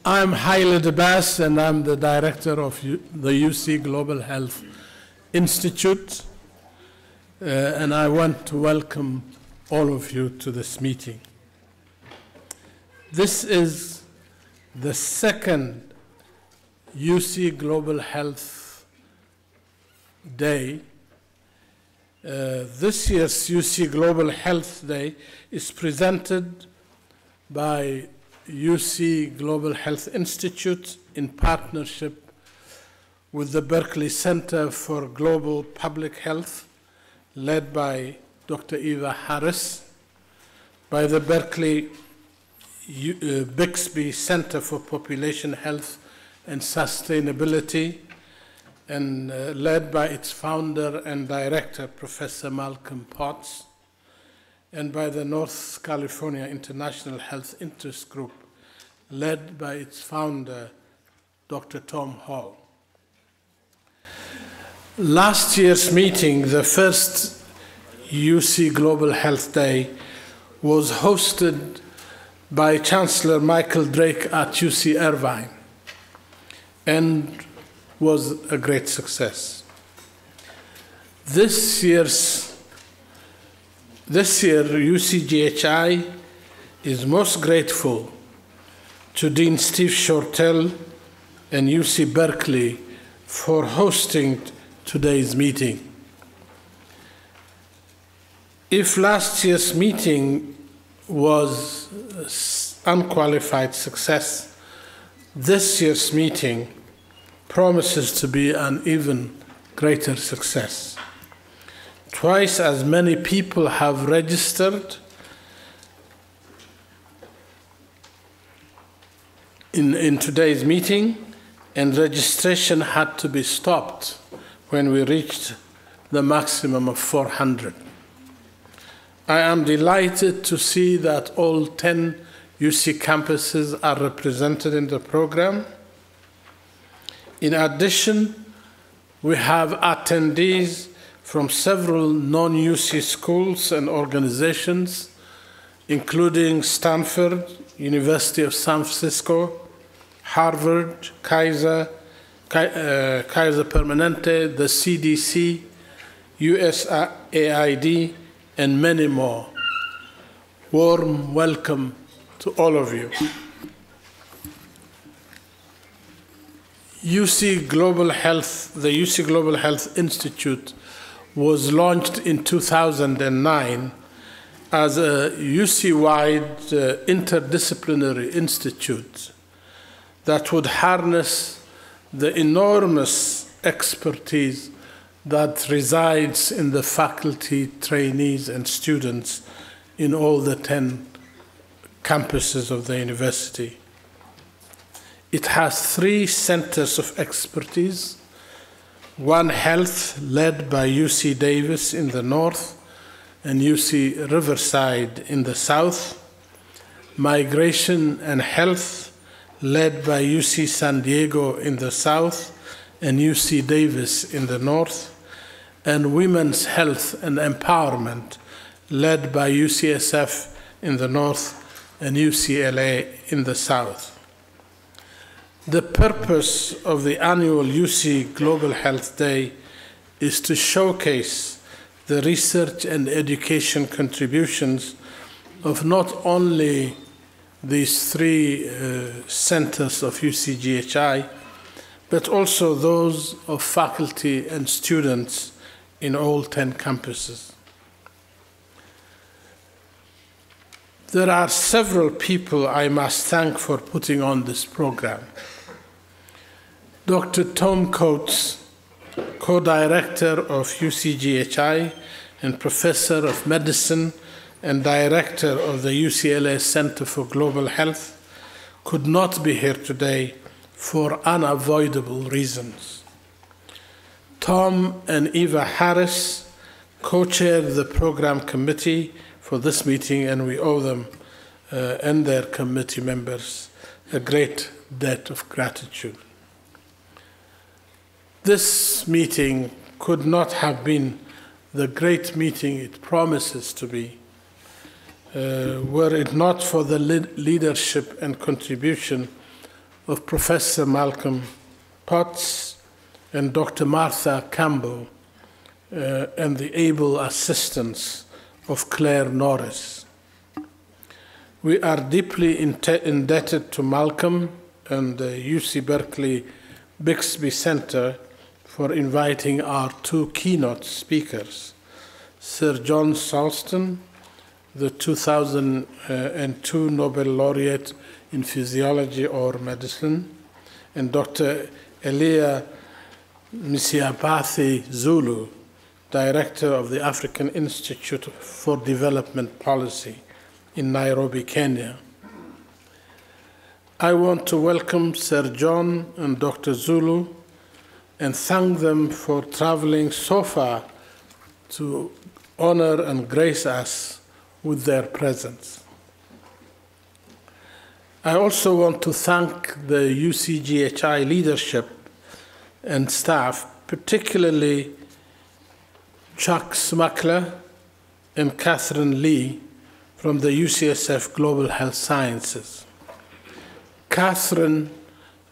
I'm Haile Debas, and I'm the director of the UC Global Health Institute, and I want to welcome all of you to this meeting. This is the second UC Global Health Day. This year's UC Global Health Day is presented by UC Global Health Institute in partnership with the Berkeley Center for Global Public Health, led by Dr. Eva Harris, by the Berkeley Bixby Center for Population Health and Sustainability, and led by its founder and director, Professor Malcolm Potts, and by the North California International Health Interest Group, led by its founder, Dr. Tom Hall. Last year's meeting, the first UC Global Health Day, was hosted by Chancellor Michael Drake at UC Irvine and was a great success. This year, UCGHI is most grateful to Dean Steve Shortell and UC Berkeley for hosting today's meeting. If last year's meeting was unqualified success, this year's meeting promises to be an even greater success. Twice as many people have registered in today's meeting, and registration had to be stopped when we reached the maximum of 400. I am delighted to see that all 10 UC campuses are represented in the program. In addition, we have attendees from several non-UC schools and organizations, including Stanford, University of San Francisco, Harvard, Kaiser Permanente, the CDC, USAID, and many more. Warm welcome to all of you. The UC Global Health Institute was launched in 2009 as a UC-wide interdisciplinary institute that would harness the enormous expertise that resides in the faculty, trainees, and students in all the 10 campuses of the university. It has 3 centers of expertise: One Health, led by UC Davis in the north and UC Riverside in the south; Migration and Health, led by UC San Diego in the south and UC Davis in the north; and Women's Health and Empowerment, led by UCSF in the north and UCLA in the south. The purpose of the annual UC Global Health Day is to showcase the research and education contributions of not only these 3 centers of UCGHI, but also those of faculty and students in all 10 campuses. There are several people I must thank for putting on this program. Dr. Tom Coates, co-director of UCGHI and professor of medicine and director of the UCLA Center for Global Health, could not be here today for unavoidable reasons. Tom and Eva Harris co-chaired the program committee for this meeting, and we owe them and their committee members a great debt of gratitude. This meeting could not have been the great meeting it promises to be were it not for the leadership and contribution of Professor Malcolm Potts and Dr. Martha Campbell, and the able assistance of Claire Norris. We are deeply indebted to Malcolm and the UC Berkeley Bixby Center for inviting our two keynote speakers, Sir John Sulston, the 2002 Nobel laureate in physiology or medicine, and Dr. Elia Msiapathi Zulu, director of the African Institute for Development Policy in Nairobi, Kenya. I want to welcome Sir John and Dr. Zulu and thank them for traveling so far to honor and grace us with their presence. I also want to thank the UCGHI leadership and staff, particularly Chuck Smuckler and Catherine Lee from the UCSF Global Health Sciences. Catherine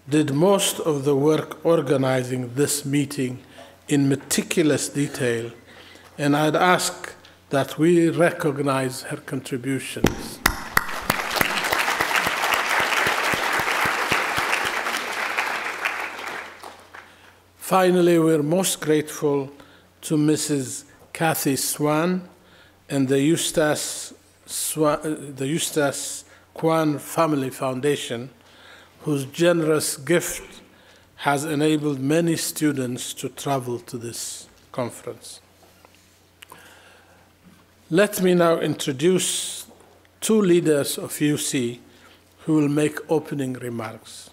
did most of the work organizing this meeting in meticulous detail, and I'd ask that we recognize her contributions. Finally, we're most grateful to Mrs. Kathy Swan and the Eustace Kwan Family Foundation, whose generous gift has enabled many students to travel to this conference. Let me now introduce two leaders of UC who will make opening remarks.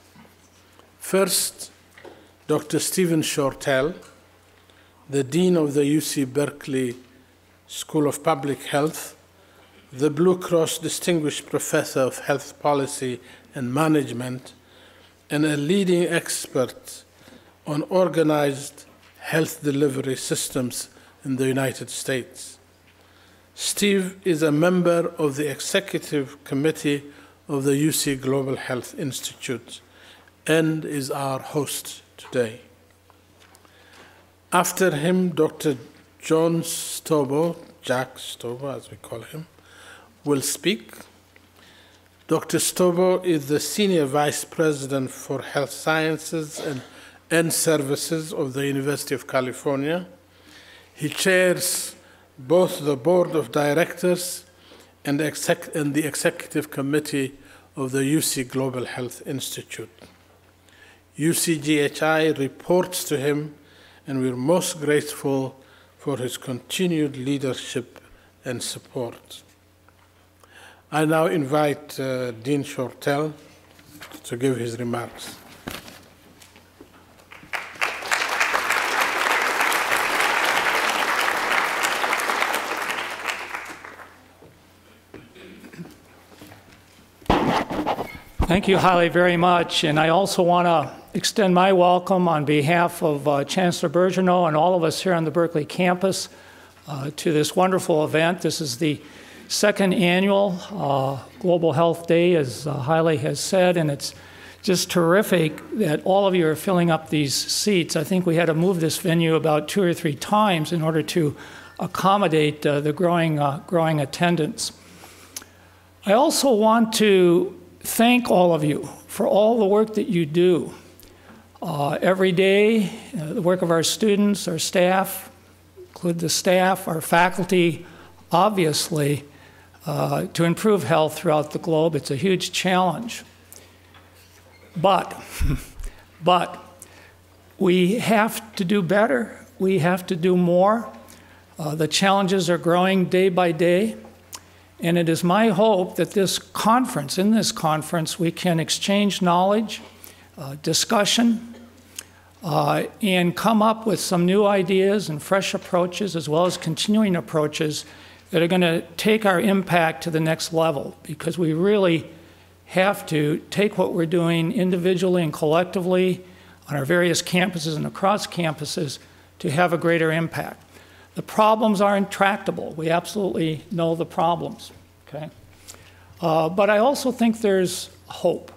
First, Dr. Stephen Shortell, the Dean of the UC Berkeley School of Public Health, the Blue Cross Distinguished Professor of Health Policy and Management, and a leading expert on organized health delivery systems in the United States. Steve is a member of the Executive Committee of the UC Global Health Institute and is our host today. After him, Dr. John Stobo, Jack Stobo as we call him, will speak. Dr. Stobo is the Senior Vice President for Health Sciences and Services of the University of California. He chairs both the Board of Directors and the Executive Committee of the UC Global Health Institute. UCGHI reports to him, and we're most grateful for his continued leadership and support. I now invite Dean Shortell to give his remarks. Thank you, Haile, very much. And I also want to extend my welcome on behalf of Chancellor Birgeneau and all of us here on the Berkeley campus to this wonderful event. This is the second annual Global Health Day, as Haile has said, and it's just terrific that all of you are filling up these seats. I think we had to move this venue about 2 or 3 times in order to accommodate the growing attendance. I also want to thank all of you for all the work that you do every day, the work of our students, our staff, include the staff, our faculty, obviously, to improve health throughout the globe. It's a huge challenge. But we have to do better. We have to do more. The challenges are growing day by day. And it is my hope that in this conference, we can exchange knowledge, discussion, and come up with some new ideas and fresh approaches, as well as continuing approaches that are going to take our impact to the next level, because we really have to take what we're doing individually and collectively on our various campuses and across campuses to have a greater impact. The problems are intractable. We absolutely know the problems, okay? But I also think there's hope.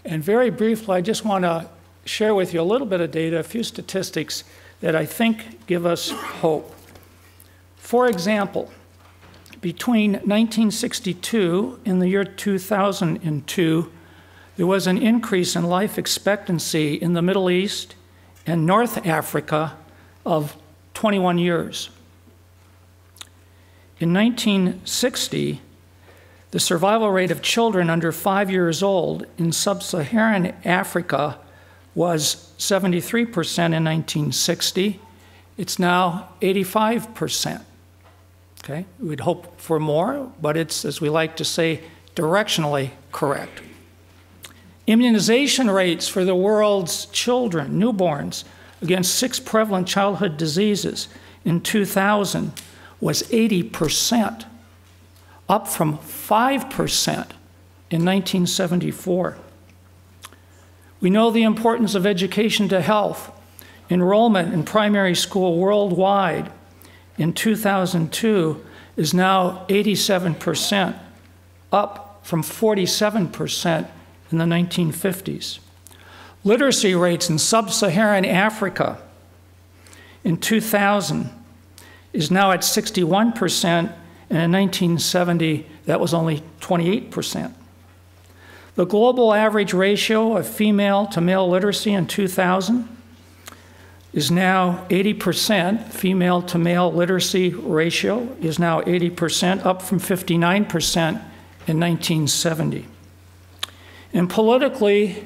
And very briefly, I just want to share with you a little bit of data, a few statistics that I think give us hope. For example, between 1962 and the year 2002, there was an increase in life expectancy in the Middle East and North Africa of 21 years. In 1960, the survival rate of children under 5 years old in sub-Saharan Africa was 73% in 1960. It's now 85%. Okay? We'd hope for more, but it's, as we like to say, directionally correct. Immunization rates for the world's children, newborns, against 6 prevalent childhood diseases in 2000 was 80%, up from 5% in 1974. We know the importance of education to health. Enrollment in primary school worldwide in 2002 is now 87%, up from 47% in the 1950s. Literacy rates in sub-Saharan Africa in 2000 is now at 61%, and in 1970, that was only 28%. The global average ratio of female to male literacy in 2000 is now 80%. Female to male literacy ratio is now 80%, up from 59% in 1970. And politically,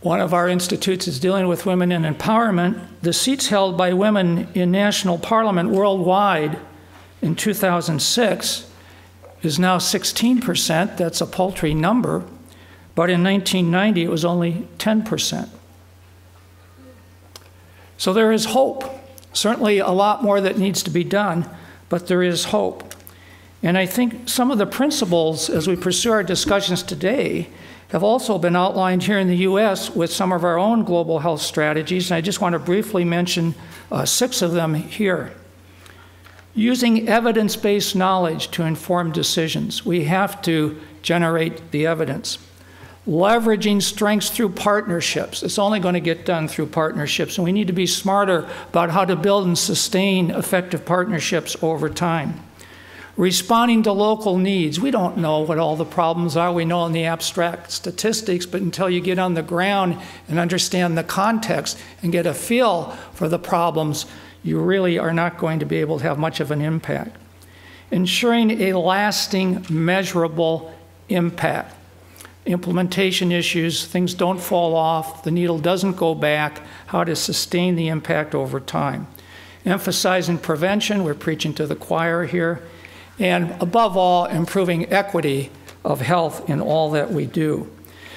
one of our institutes is dealing with women in empowerment. The seats held by women in national parliament worldwide in 2006 is now 16%. That's a paltry number. But in 1990, it was only 10%. So there is hope. Certainly a lot more that needs to be done, but there is hope. And I think some of the principles, as we pursue our discussions today, have also been outlined here in the U.S. with some of our own global health strategies. And I just want to briefly mention 6 of them here. Using evidence-based knowledge to inform decisions. We have to generate the evidence. Leveraging strengths through partnerships. It's only going to get done through partnerships, and we need to be smarter about how to build and sustain effective partnerships over time. Responding to local needs. We don't know what all the problems are. We know in the abstract statistics, but until you get on the ground and understand the context and get a feel for the problems, you really are not going to be able to have much of an impact. Ensuring a lasting, measurable impact. Implementation issues, things don't fall off, the needle doesn't go back, how to sustain the impact over time. Emphasizing prevention, we're preaching to the choir here, and above all, improving equity of health in all that we do.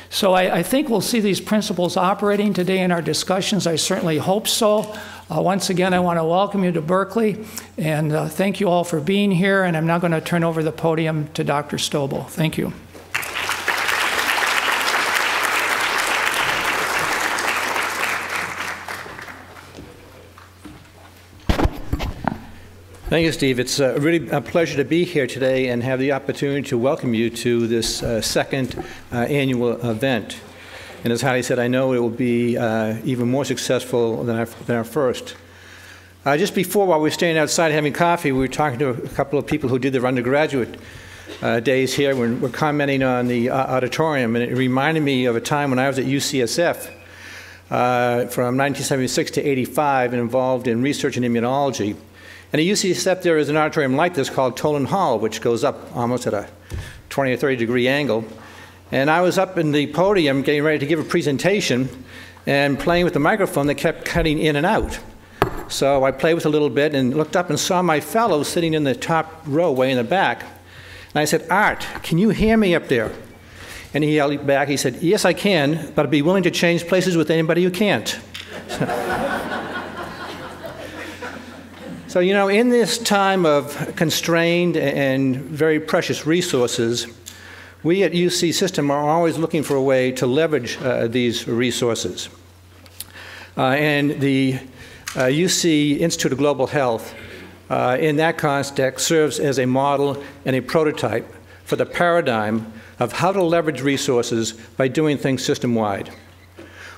So I think we'll see these principles operating today in our discussions. I certainly hope so. Once again, I want to welcome you to Berkeley, and thank you all for being here, and I'm now going to turn over the podium to Dr. Stobo. Thank you. Thank you, Steve. It's really a pleasure to be here today and have the opportunity to welcome you to this second annual event. And as Haile said, I know it will be even more successful than our first. Just before, while we were standing outside having coffee, we were talking to a couple of people who did their undergraduate days here. We're commenting on the auditorium, and it reminded me of a time when I was at UCSF from 1976 to 85 and involved in research in immunology. And at UCSF, there is an auditorium like this called Tolan Hall, which goes up almost at a 20 or 30 degree angle. And I was up in the podium getting ready to give a presentation and playing with the microphone that kept cutting in and out. So I played with it a little bit and looked up and saw my fellow sitting in the top row way in the back. And I said, "Art, can you hear me up there?" And he yelled back, he said, "Yes, I can, but I'd be willing to change places with anybody who can't." So, you know, in this time of constrained and very precious resources, we at UC System are always looking for a way to leverage these resources. And the UC Institute of Global Health, in that context, serves as a model and a prototype for the paradigm of how to leverage resources by doing things system-wide.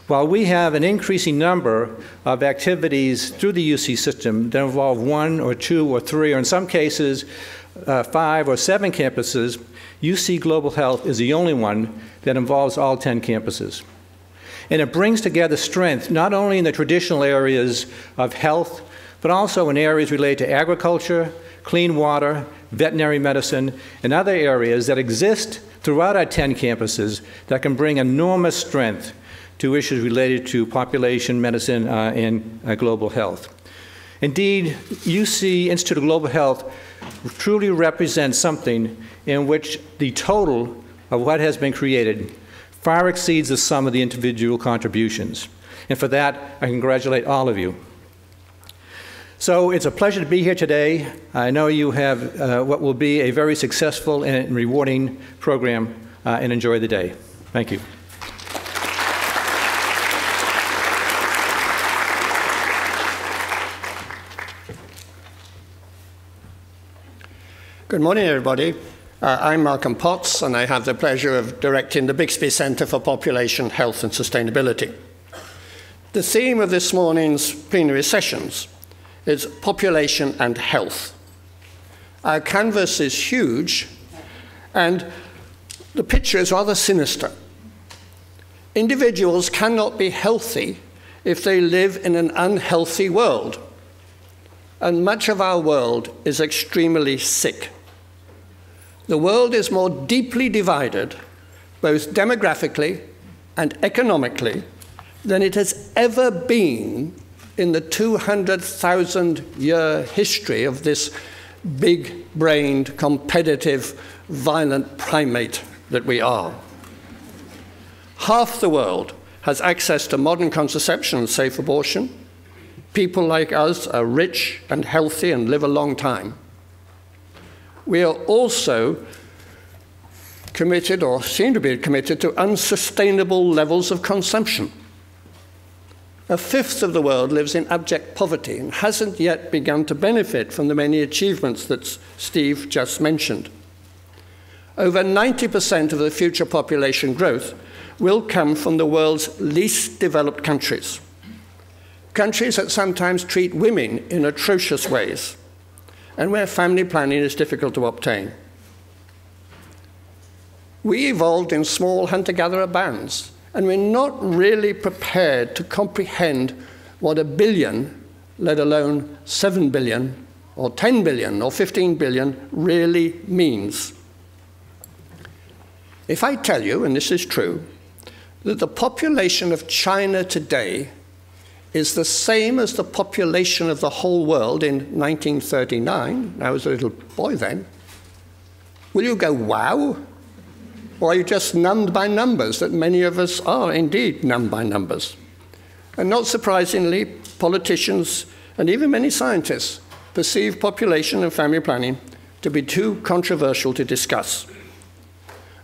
While we have an increasing number of activities through the UC system that involve 1 or 2 or 3, or in some cases 5 or 7 campuses, UC Global Health is the only one that involves all 10 campuses. And it brings together strength not only in the traditional areas of health, but also in areas related to agriculture, clean water, veterinary medicine, and other areas that exist throughout our 10 campuses that can bring enormous strength to issues related to population medicine and global health. Indeed, UC Institute of Global Health truly represents something in which the total of what has been created far exceeds the sum of the individual contributions. And for that, I congratulate all of you. So it's a pleasure to be here today. I know you have what will be a very successful and rewarding program, and enjoy the day. Thank you. Good morning, everybody. I'm Malcolm Potts, and I have the pleasure of directing the Bixby Centre for Population, Health and Sustainability. The theme of this morning's plenary sessions is population and health. Our canvas is huge, and the picture is rather sinister. Individuals cannot be healthy if they live in an unhealthy world, and much of our world is extremely sick. The world is more deeply divided, both demographically and economically, than it has ever been in the 200,000-year history of this big-brained, competitive, violent primate that we are. Half the world has access to modern contraception and safe abortion. People like us are rich and healthy and live a long time. We are also committed, or seem to be committed, to unsustainable levels of consumption. A fifth of the world lives in abject poverty and hasn't yet begun to benefit from the many achievements that Steve just mentioned. Over 90% of the future population growth will come from the world's least developed countries. Countries that sometimes treat women in atrocious ways, and where family planning is difficult to obtain. We evolved in small hunter-gatherer bands, and we're not really prepared to comprehend what 1 billion, let alone 7 billion, or 10 billion, or 15 billion really means. If I tell you, and this is true, that the population of China today is the same as the population of the whole world in 1939, I was a little boy then, will you go, wow? Or are you just numbed by numbers, that many of us are indeed numbed by numbers? And not surprisingly, politicians and even many scientists perceive population and family planning to be too controversial to discuss.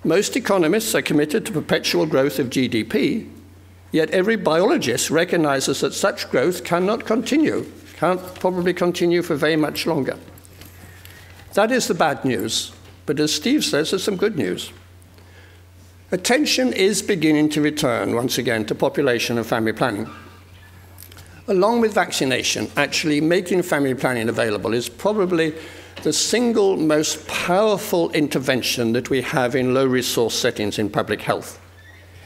Most economists are committed to perpetual growth of GDP, yet every biologist recognizes that such growth cannot continue, can't probably continue for very much longer. That is the bad news, but as Steve says, there's some good news. Attention is beginning to return once again to population and family planning. Along with vaccination, actually making family planning available is probably the single most powerful intervention that we have in low-resource settings in public health.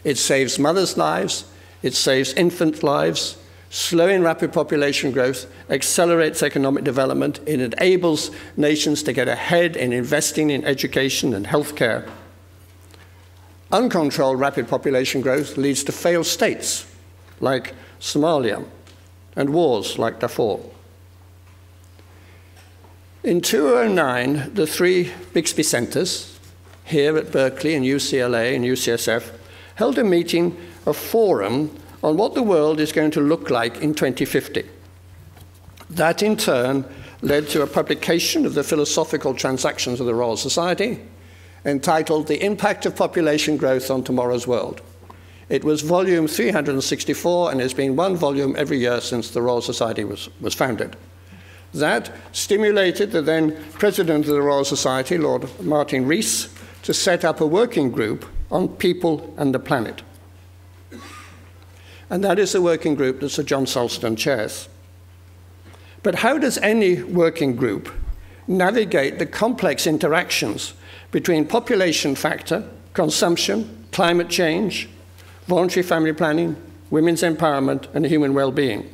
It saves mothers' lives, it saves infant lives, slowing rapid population growth, accelerates economic development, it enables nations to get ahead in investing in education and healthcare. Uncontrolled rapid population growth leads to failed states like Somalia and wars like Darfur. In 2009, the 3 Bixby centers here at Berkeley and UCLA and UCSF held a meeting, a forum on what the world is going to look like in 2050. That in turn led to a publication of the Philosophical Transactions of the Royal Society entitled The Impact of Population Growth on Tomorrow's World. It was volume 364 and has been one volume every year since the Royal Society was founded. That stimulated the then president of the Royal Society, Lord Martin Rees, to set up a working group on people and the planet. And that is the working group that Sir John Sulston chairs. But how does any working group navigate the complex interactions between population factor, consumption, climate change, voluntary family planning, women's empowerment, and human well-being?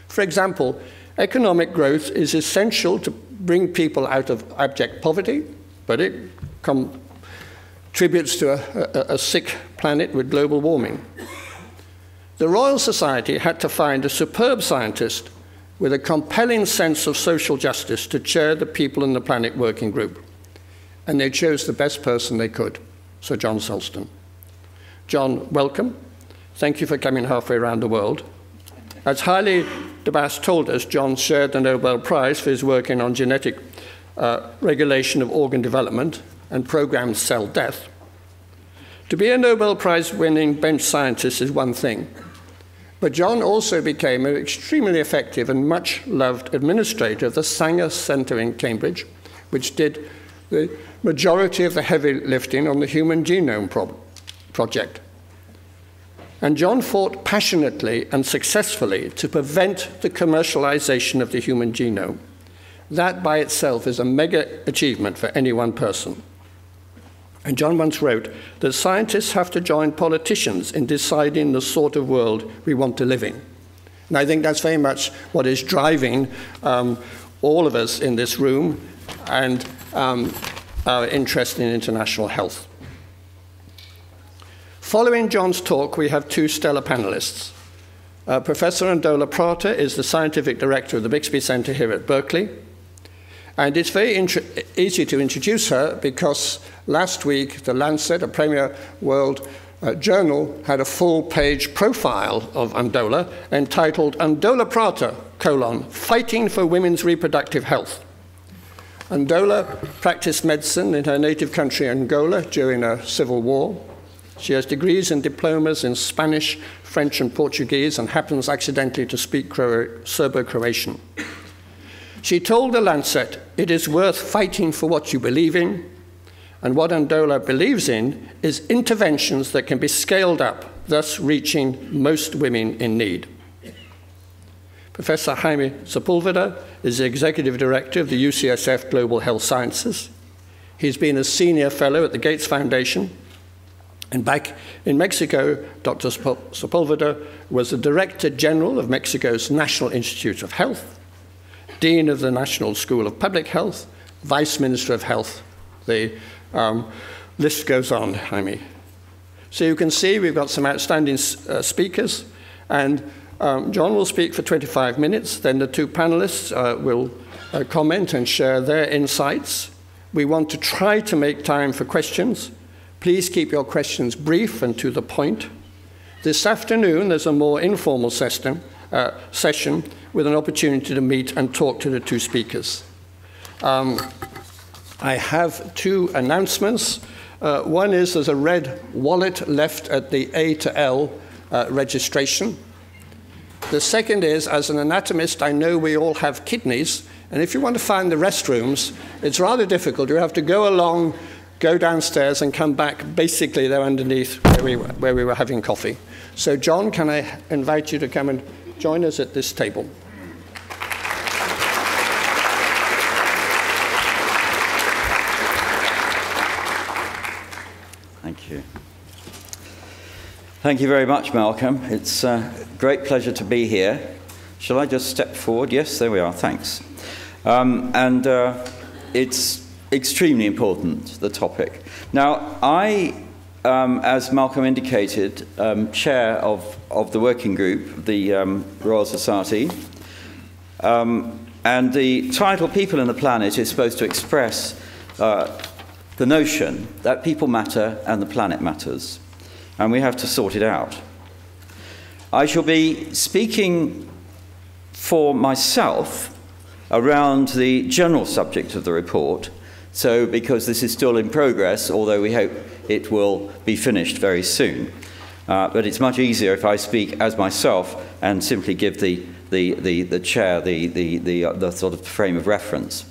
For example, economic growth is essential to bring people out of abject poverty, but it contributes to a sick planet with global warming. The Royal Society had to find a superb scientist with a compelling sense of social justice to chair the People and the Planet Working Group. And they chose the best person they could, Sir John Sulston. John, welcome. Thank you for coming halfway around the world. As Haile Debas told us, John shared the Nobel Prize for his work on genetic regulation of organ development and programmed cell death. To be a Nobel Prize-winning bench scientist is one thing, but John also became an extremely effective and much-loved administrator of the Sanger Centre in Cambridge, which did the majority of the heavy lifting on the Human Genome Project. And John fought passionately and successfully to prevent the commercialization of the human genome. That by itself is a mega achievement for any one person. And John once wrote that scientists have to join politicians in deciding the sort of world we want to live in. And I think that's very much what is driving all of us in this room and our interest in international health. Following John's talk, we have two stellar panelists. Professor Ndola Prata is the scientific director of the Bixby Center here at Berkeley. And it's very easy to introduce her because last week, The Lancet, a premier world journal, had a full-page profile of Ndola entitled Ndola Prata, Fighting for Women's Reproductive Health. Ndola practiced medicine in her native country, Angola, during a civil war. She has degrees and diplomas in Spanish, French, and Portuguese, and happens accidentally to speak Serbo-Croatian. She told The Lancet, "It is worth fighting for what you believe in," and what Ndola believes in is interventions that can be scaled up, thus reaching most women in need. Professor Jaime Sepulveda is the Executive Director of the UCSF Global Health Sciences. He's been a Senior Fellow at the Gates Foundation. And back in Mexico, Dr. Sepulveda was the Director General of Mexico's National Institute of Health, Dean of the National School of Public Health, Vice Minister of Health. The list goes on, Jaime. So you can see we've got some outstanding speakers, and John will speak for 25 minutes, then the two panelists will comment and share their insights. We want to try to make time for questions. Please keep your questions brief and to the point. This afternoon, there's a more informal session with an opportunity to meet and talk to the two speakers. I have two announcements. One is there's a red wallet left at the A to L registration. The second is, as an anatomist, I know we all have kidneys, and if you want to find the restrooms, it's rather difficult. You have to go along, go downstairs, and come back. Basically, they're underneath where we were having coffee. So, John, can I invite you to come and join us at this table? Thank you. Thank you very much, Malcolm. It's a great pleasure to be here. Shall I just step forward? Yes, there we are. Thanks. It's extremely important, the topic. Now, I, as Malcolm indicated, chair of the working group, the Royal Society, and the title People and the Planet is supposed to express the notion that people matter and the planet matters, and we have to sort it out. I shall be speaking for myself around the general subject of the report, so because this is still in progress, although we hope it will be finished very soon. But it's much easier if I speak as myself and simply give the chair the sort of frame of reference.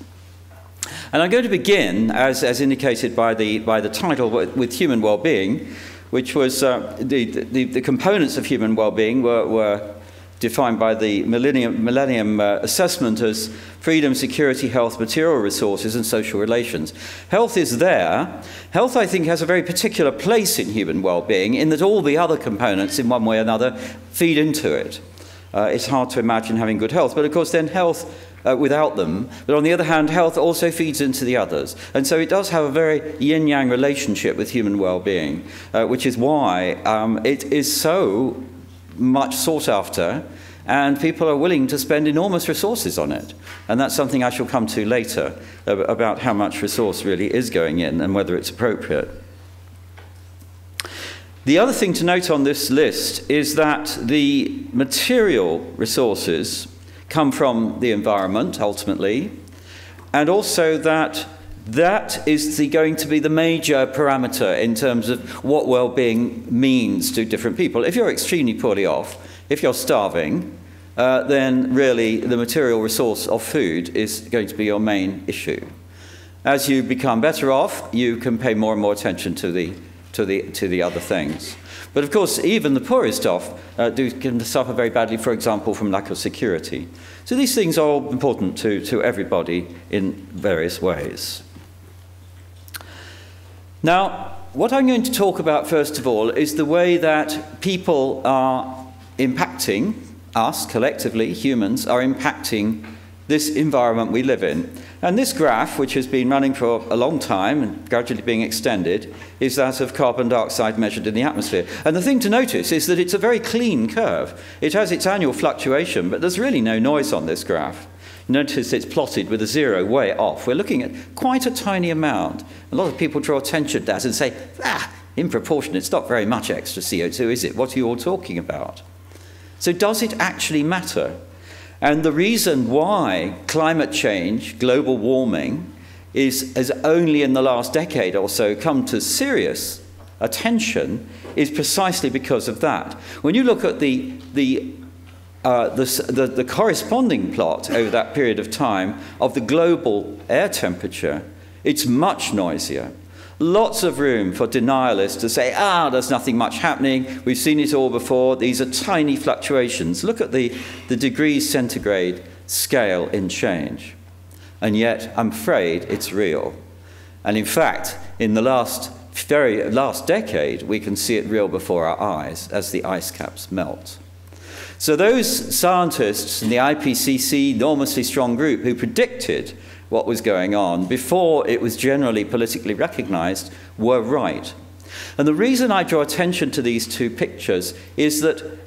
And I'm going to begin, as indicated by the title, with human well-being, which was the components of human well-being were defined by the Millennium Assessment as freedom, security, health, material resources, and social relations. Health is there. Health, I think, has a very particular place in human well-being in that all the other components, in one way or another, feed into it. It's hard to imagine having good health, but of course then health without them. But on the other hand, health also feeds into the others. And so it does have a very yin-yang relationship with human well-being, which is why it is so much sought after, and people are willing to spend enormous resources on it. And that's something I shall come to later, about how much resource really is going in and whether it's appropriate. The other thing to note on this list is that the material resources come from the environment, ultimately, and also that is going to be the major parameter in terms of what well-being means to different people. If you're extremely poorly off, if you're starving, then really the material resource of food is going to be your main issue. As you become better off, you can pay more and more attention to the other things. But of course, even the poorest off can suffer very badly, for example, from lack of security. So these things are all important to everybody in various ways. Now, what I'm going to talk about, first of all, is the way that people are impacting us, collectively, humans, are impacting this environment we live in. And this graph, which has been running for a long time and gradually being extended, is that of carbon dioxide measured in the atmosphere. And the thing to notice is that it's a very clean curve. It has its annual fluctuation, but there's really no noise on this graph. Notice it's plotted with a zero way off. We're looking at quite a tiny amount. A lot of people draw attention to that and say, in proportion, it's not very much extra CO2, is it? What are you all talking about? So does it actually matter? And the reason why climate change, global warming, has only in the last decade or so come to serious attention is precisely because of that. When you look at the corresponding plot over that period of time of the global air temperature, it's much noisier. Lots of room for denialists to say, there's nothing much happening, we've seen it all before, these are tiny fluctuations. Look at the degrees centigrade scale in change. And yet, I'm afraid it's real. And in fact, in the very last decade, we can see it real before our eyes as the ice caps melt. So those scientists in the IPCC, enormously strong group, who predicted what was going on before it was generally politically recognized, were right. And the reason I draw attention to these two pictures is that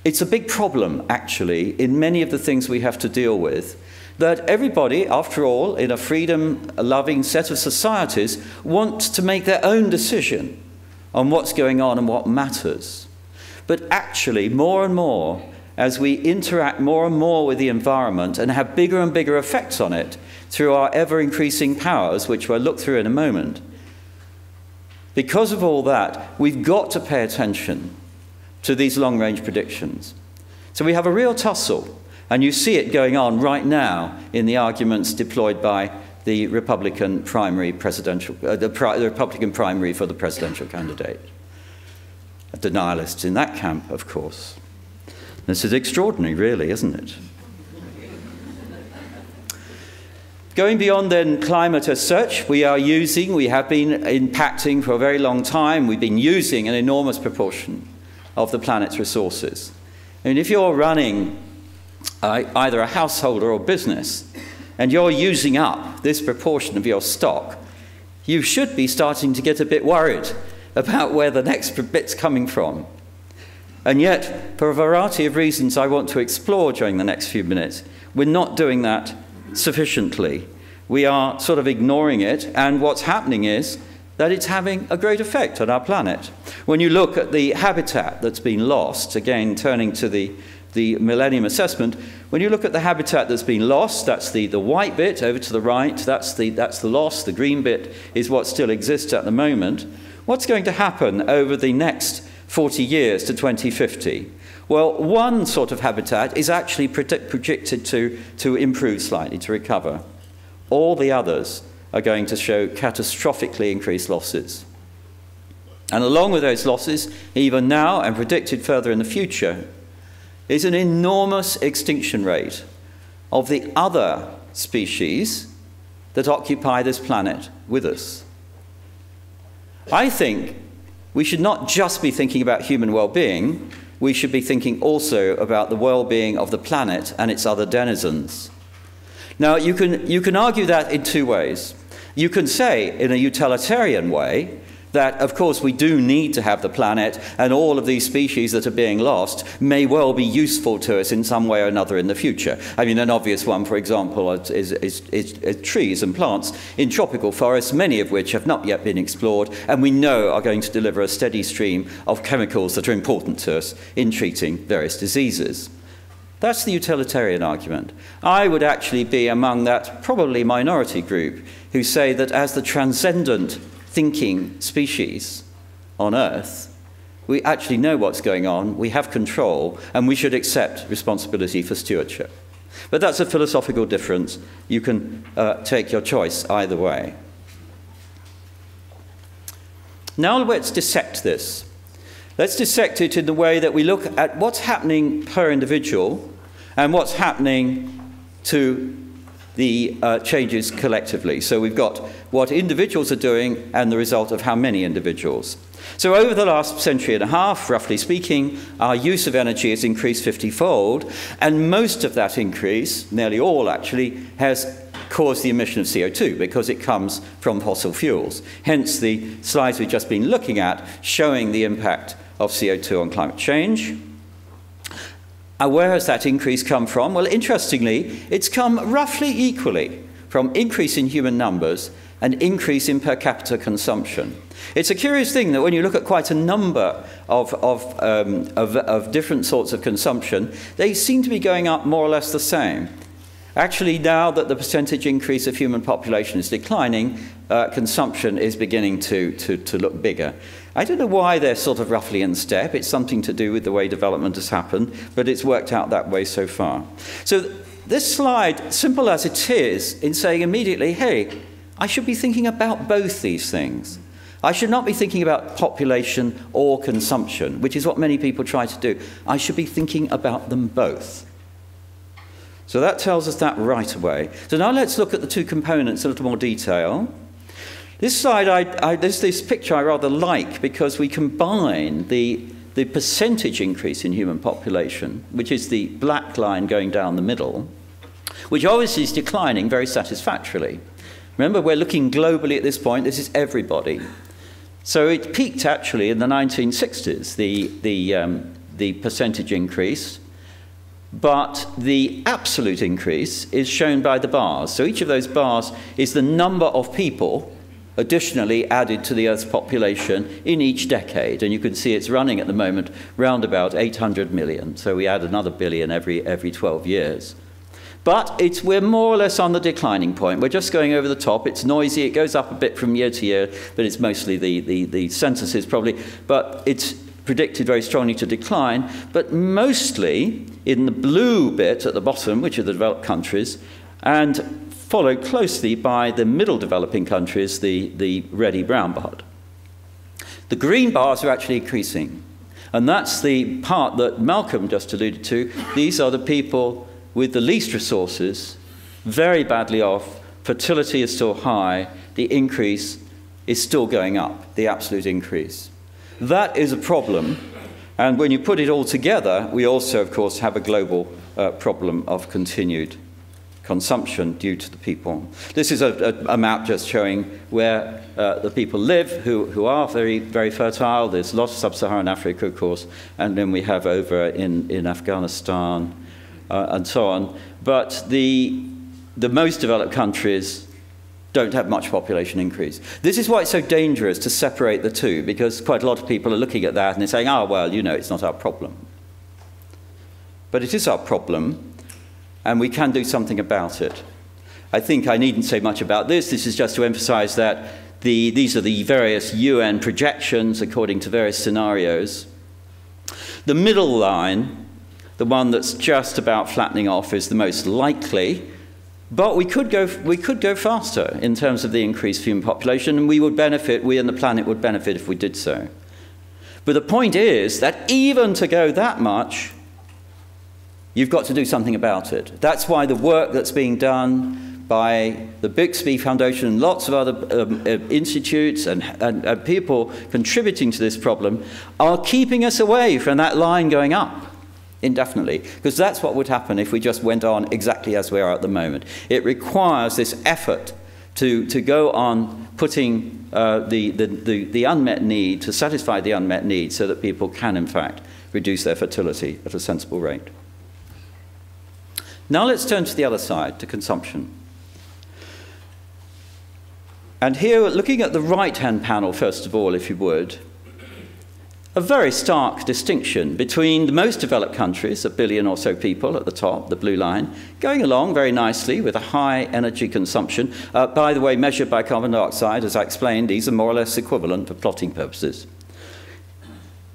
it's a big problem, actually, in many of the things we have to deal with, that everybody, after all, in a freedom-loving set of societies, wants to make their own decision on what's going on and what matters. But actually, more and more, as we interact more and more with the environment and have bigger and bigger effects on it through our ever-increasing powers, which we'll look through in a moment, because of all that, we've got to pay attention to these long-range predictions. So we have a real tussle, and you see it going on right now in the arguments deployed by the Republican primary the Republican primary for the presidential candidate. Denialists in that camp, of course. This is extraordinary, really, isn't it? Going beyond then climate as such, we have been impacting for a very long time, we've been using an enormous proportion of the planet's resources. I mean, if you're running either a household or a business, and you're using up this proportion of your stock, you should be starting to get a bit worried about where the next bit's coming from. And yet, for a variety of reasons I want to explore during the next few minutes, we're not doing that sufficiently. We are sort of ignoring it, and what's happening is that it's having a great effect on our planet. When you look at the habitat that's been lost, again turning to the Millennium Assessment, when you look at the habitat that's been lost, that's the white bit over to the right, that's the loss, the green bit is what still exists at the moment. What's going to happen over the next 40 years to 2050? Well, one sort of habitat is actually projected to improve slightly, to recover. all the others are going to show catastrophically increased losses. And along with those losses, even now and predicted further in the future, is an enormous extinction rate of the other species that occupy this planet with us. I think we should not just be thinking about human well-being, we should be thinking also about the well-being of the planet and its other denizens. Now, you can argue that in two ways. You can say, in a utilitarian way, that, of course, we do need to have the planet, and all of these species that are being lost may well be useful to us in some way or another in the future. I mean, an obvious one, for example, is trees and plants in tropical forests, many of which have not yet been explored, and we know are going to deliver a steady stream of chemicals that are important to us in treating various diseases. That's the utilitarian argument. I would actually be among that probably minority group who say that as the transcendent thinking species on Earth, we actually know what's going on, we have control, and we should accept responsibility for stewardship. But that's a philosophical difference. You can take your choice either way. Now let's dissect this. Let's dissect it in the way that we look at what's happening per individual and what's happening to the changes collectively. So we've got what individuals are doing and the result of how many individuals. So over the last century and a half, roughly speaking, our use of energy has increased 50-fold, and most of that increase, nearly all actually, has caused the emission of CO2 because it comes from fossil fuels. Hence the slides we've just been looking at showing the impact of CO2 on climate change. Where has that increase come from? Well, interestingly, it's come roughly equally from increase in human numbers and increase in per capita consumption. It's a curious thing that when you look at quite a number of different sorts of consumption, they seem to be going up more or less the same. Actually, now that the percentage increase of human population is declining, consumption is beginning to look bigger. I don't know why they're sort of roughly in step. It's something to do with the way development has happened, but it's worked out that way so far. So this slide, simple as it is, in saying immediately, hey, I should be thinking about both these things. I should not be thinking about population or consumption, which is what many people try to do. I should be thinking about them both. So that tells us that right away. So now let's look at the two components in a little more detail. This slide, this picture I rather like because we combine the percentage increase in human population, which is the black line going down the middle, which obviously is declining very satisfactorily. Remember, we're looking globally at this point. This is everybody. So it peaked actually in the 1960s, the percentage increase. But the absolute increase is shown by the bars. So each of those bars is the number of people additionally added to the Earth's population in each decade. And you can see it's running at the moment round about 800 million. So we add another billion every 12 years. But we're more or less on the declining point. We're just going over the top. It's noisy. It goes up a bit from year to year, but it's mostly the censuses probably. But it's predicted very strongly to decline, but mostly in the blue bit at the bottom, which are the developed countries, and followed closely by the middle developing countries, the reddy brown part. The green bars are actually increasing, and that's the part that Malcolm just alluded to. These are the people with the least resources, very badly off, fertility is still high, the increase is still going up, the absolute increase. That is a problem, and when you put it all together, we also, of course, have a global problem of continued consumption due to the people. This is a map just showing where the people live who are very, very fertile. There's lots of sub-Saharan Africa, of course, and then we have over in Afghanistan and so on. But the most developed countries don't have much population increase. This is why it's so dangerous to separate the two, because quite a lot of people are looking at that and they're saying, well, you know, it's not our problem. But it is our problem, and we can do something about it. I think I needn't say much about this. This is just to emphasize that these are the various UN projections according to various scenarios. The middle line, the one that's just about flattening off, is the most likely. But we could go faster in terms of the increased human population, and we and the planet would benefit if we did so. But the point is that even to go that much, you've got to do something about it. That's why the work that's being done by the Bixby Foundation and lots of other institutes and people contributing to this problem are keeping us away from that line going up indefinitely, because that's what would happen if we just went on exactly as we are at the moment. It requires this effort to go on putting the unmet need, to satisfy the unmet need so that people can, in fact, reduce their fertility at a sensible rate. Now let's turn to the other side, to consumption. And here, looking at the right-hand panel, first of all, if you would, a very stark distinction between the most developed countries, 1 billion or so people at the top, the blue line, going along very nicely with a high energy consumption. By the way, measured by carbon dioxide, as I explained, these are more or less equivalent for plotting purposes.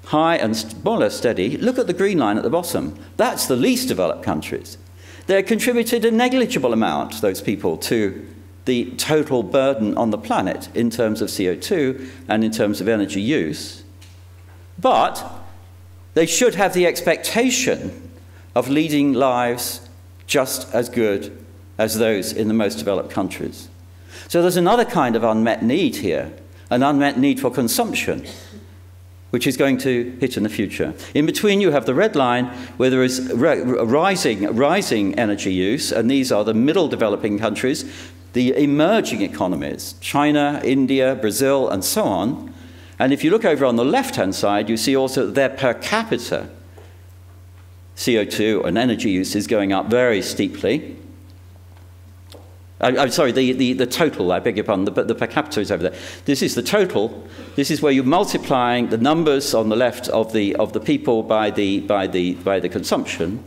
High and more or less steady. Look at the green line at the bottom. That's the least developed countries. They've contributed a negligible amount, those people, to the total burden on the planet in terms of CO2 and in terms of energy use. But they should have the expectation of leading lives just as good as those in the most developed countries. So there's another kind of unmet need here, an unmet need for consumption, which is going to hit in the future. In between, you have the red line, where there is rising energy use, and these are the middle developing countries, the emerging economies, China, India, Brazil, and so on. And if you look over on the left-hand side, you see also that their per capita CO2 and energy use is going up very steeply. I'm sorry, the total, I beg your pardon, but the per capita is over there. This is the total. This is where you're multiplying the numbers on the left of the people by the consumption.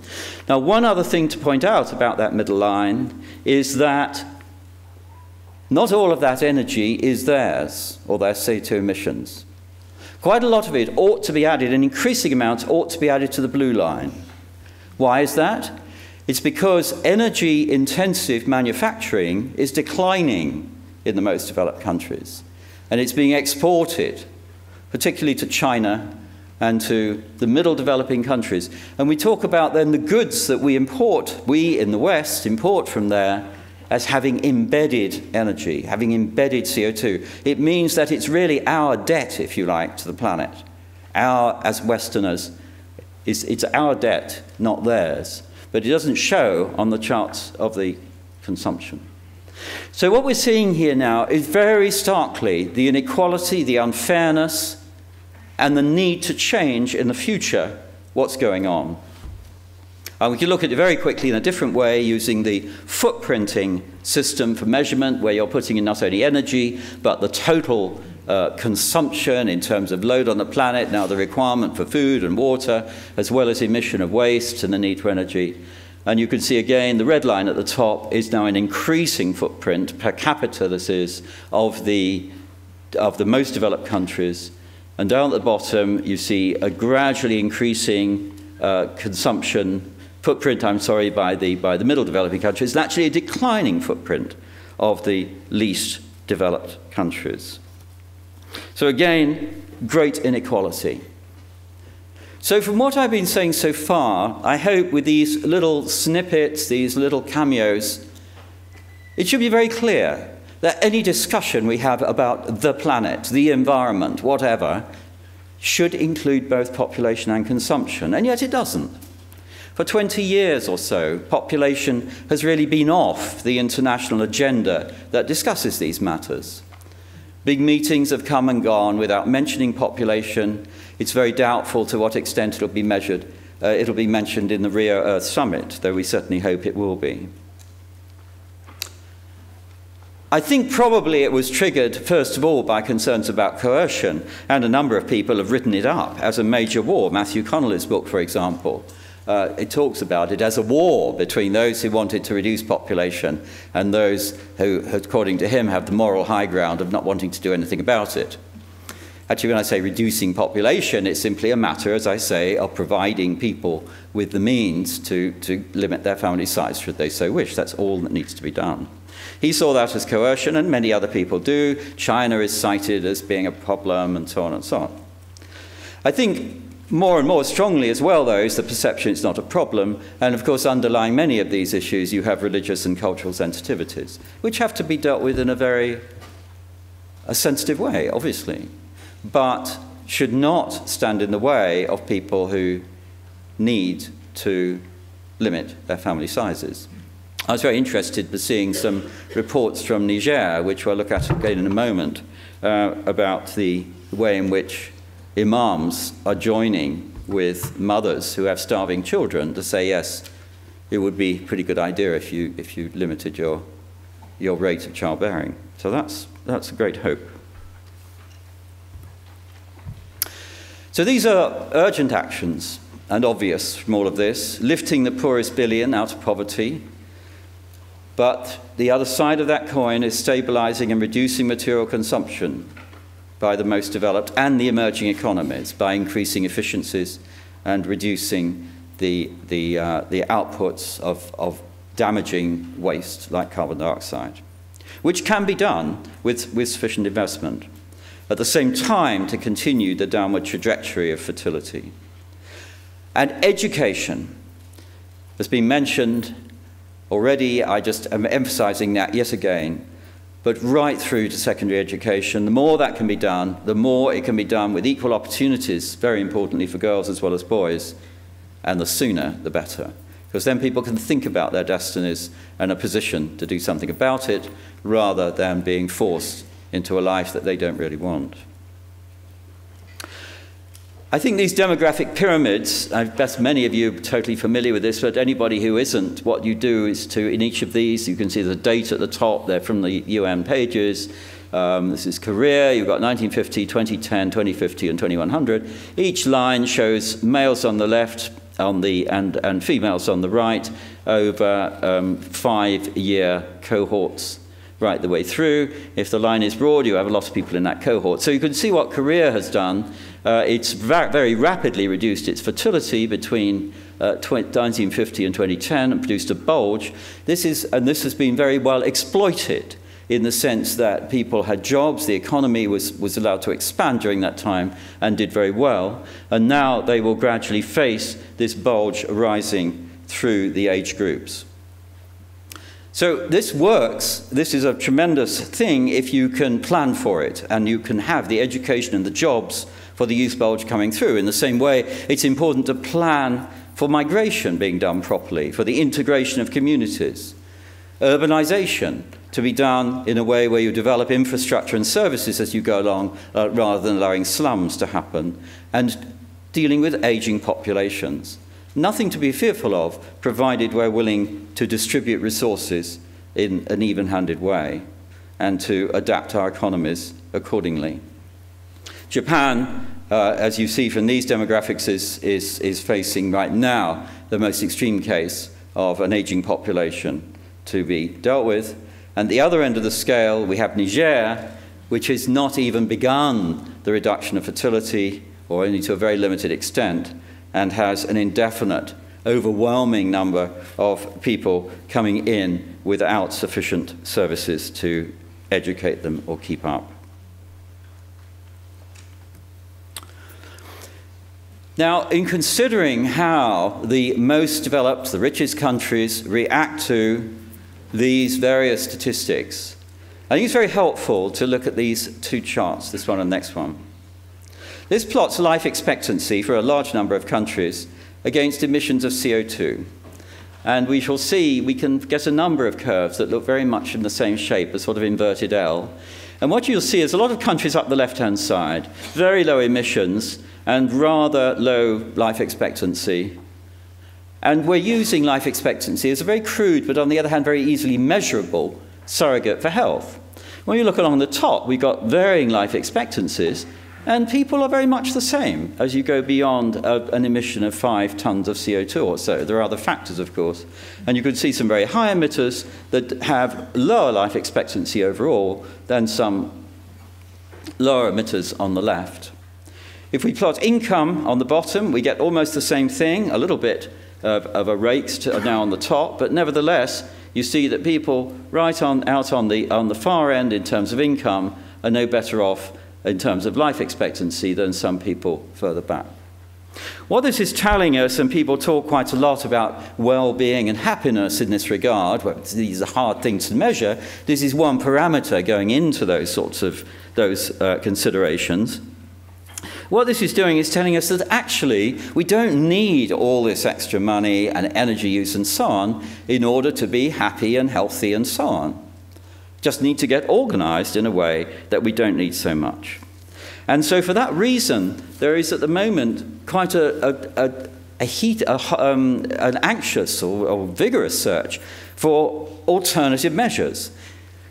Now, one other thing to point out about that middle line is that not all of that energy is theirs, or their CO2 emissions. Quite a lot of it ought to be added, an increasing amount ought to be added to the blue line. Why is that? It's because energy-intensive manufacturing is declining in the most developed countries, and it's being exported, particularly to China and to the middle developing countries. And we talk about then the goods that we import, we in the West import from there, as having embedded energy, having embedded CO2. It means that it's really our debt, if you like, to the planet. As Westerners, it's our debt, not theirs. But it doesn't show on the charts of the consumption. So what we're seeing here now is very starkly the inequality, the unfairness, and the need to change in the future what's going on. We can look at it very quickly in a different way using the footprinting system for measurement, where you're putting in not only energy, but the total consumption in terms of load on the planet, now the requirement for food and water, as well as emission of waste and the need for energy. And you can see again, the red line at the top is now an increasing footprint per capita, this is, of the most developed countries. And down at the bottom, you see a gradually increasing footprint, I'm sorry, by the middle developing countries, and actually a declining footprint of the least developed countries. So again, great inequality. So from what I've been saying so far, I hope with these little snippets, these little cameos, it should be very clear that any discussion we have about the planet, the environment, whatever, should include both population and consumption, and yet it doesn't. For 20 years or so, population has really been off the international agenda that discusses these matters. Big meetings have come and gone without mentioning population. It's very doubtful to what extent it'll be mentioned in the Rio Earth Summit, though we certainly hope it will be. I think probably it was triggered, first of all, by concerns about coercion, and a number of people have written it up as a major war. Matthew Connelly's book, for example, it talks about it as a war between those who wanted to reduce population and those who, according to him, have the moral high ground of not wanting to do anything about it. Actually, when I say reducing population, it's simply a matter, as I say, of providing people with the means to limit their family size should they so wish. That's all that needs to be done. He saw that as coercion, and many other people do. China is cited as being a problem, and so on and so on. I think more and more strongly as well, though, is the perception it's not a problem. And of course, underlying many of these issues, you have religious and cultural sensitivities, which have to be dealt with in a very sensitive way, obviously, but should not stand in the way of people who need to limit their family sizes. I was very interested in seeing some reports from Niger, which we'll look at again in a moment, about the way in which imams are joining with mothers who have starving children to say, yes, it would be a pretty good idea if you limited your rate of childbearing. So that's a great hope. So these are urgent actions and obvious from all of this, lifting the poorest billion out of poverty. But the other side of that coin is stabilizing and reducing material consumption by the most developed and the emerging economies by increasing efficiencies and reducing the outputs of damaging waste like carbon dioxide, which can be done with sufficient investment. At the same time, to continue the downward trajectory of fertility. And education has been mentioned already. I just am emphasizing that yet again. But right through to secondary education, the more that can be done, the more it can be done with equal opportunities, very importantly for girls as well as boys, and the sooner the better. Because then people can think about their destinies and a position to do something about it, rather than being forced into a life that they don't really want. I think these demographic pyramids, I guess many of you are totally familiar with this, but anybody who isn't, what you do is to, in each of these, you can see the date at the top, they're from the UN pages. This is Korea, you've got 1950, 2010, 2050, and 2100. Each line shows males on the left and females on the right over 5-year cohorts right the way through. If the line is broad, you have a lot of people in that cohort. So you can see what Korea has done. It's very rapidly reduced its fertility between 1950 and 2010 and produced a bulge. This has been very well exploited in the sense that people had jobs, the economy was allowed to expand during that time and did very well. And now they will gradually face this bulge rising through the age groups. So this works. This is a tremendous thing if you can plan for it and you can have the education and the jobs for the youth bulge coming through. In the same way, it's important to plan for migration being done properly, for the integration of communities, urbanization to be done in a way where you develop infrastructure and services as you go along, rather than allowing slums to happen, and dealing with aging populations. Nothing to be fearful of, provided we're willing to distribute resources in an even-handed way and to adapt our economies accordingly. Japan, as you see from these demographics, is facing right now the most extreme case of an aging population to be dealt with. And the other end of the scale, we have Niger, which has not even begun the reduction of fertility, or only to a very limited extent, and has an indefinite, overwhelming number of people coming in without sufficient services to educate them or keep up. Now, in considering how the most developed, the richest countries react to these various statistics, I think it's very helpful to look at these two charts, this one and the next one. This plots life expectancy for a large number of countries against emissions of CO2. And we shall see, we can get a number of curves that look very much in the same shape, a sort of inverted L. And what you'll see is a lot of countries up the left-hand side, very low emissions and rather low life expectancy. And we're using life expectancy as a very crude, but on the other hand, very easily measurable surrogate for health. When you look along the top, we've got varying life expectancies, and people are very much the same as you go beyond an emission of 5 tons of CO2 or so. There are other factors, of course. And you can see some very high emitters that have lower life expectancy overall than some lower emitters on the left. If we plot income on the bottom, we get almost the same thing, a little bit of a rate now on the top, but nevertheless, you see that people right out on the far end in terms of income are no better off in terms of life expectancy than some people further back. What this is telling us, and people talk quite a lot about well-being and happiness in this regard, well, these are hard things to measure, this is one parameter going into those sorts of considerations. What this is doing is telling us that actually we don't need all this extra money and energy use and so on in order to be happy and healthy and so on. Just need to get organized in a way that we don't need so much. And so for that reason, there is at the moment quite an anxious or vigorous search for alternative measures.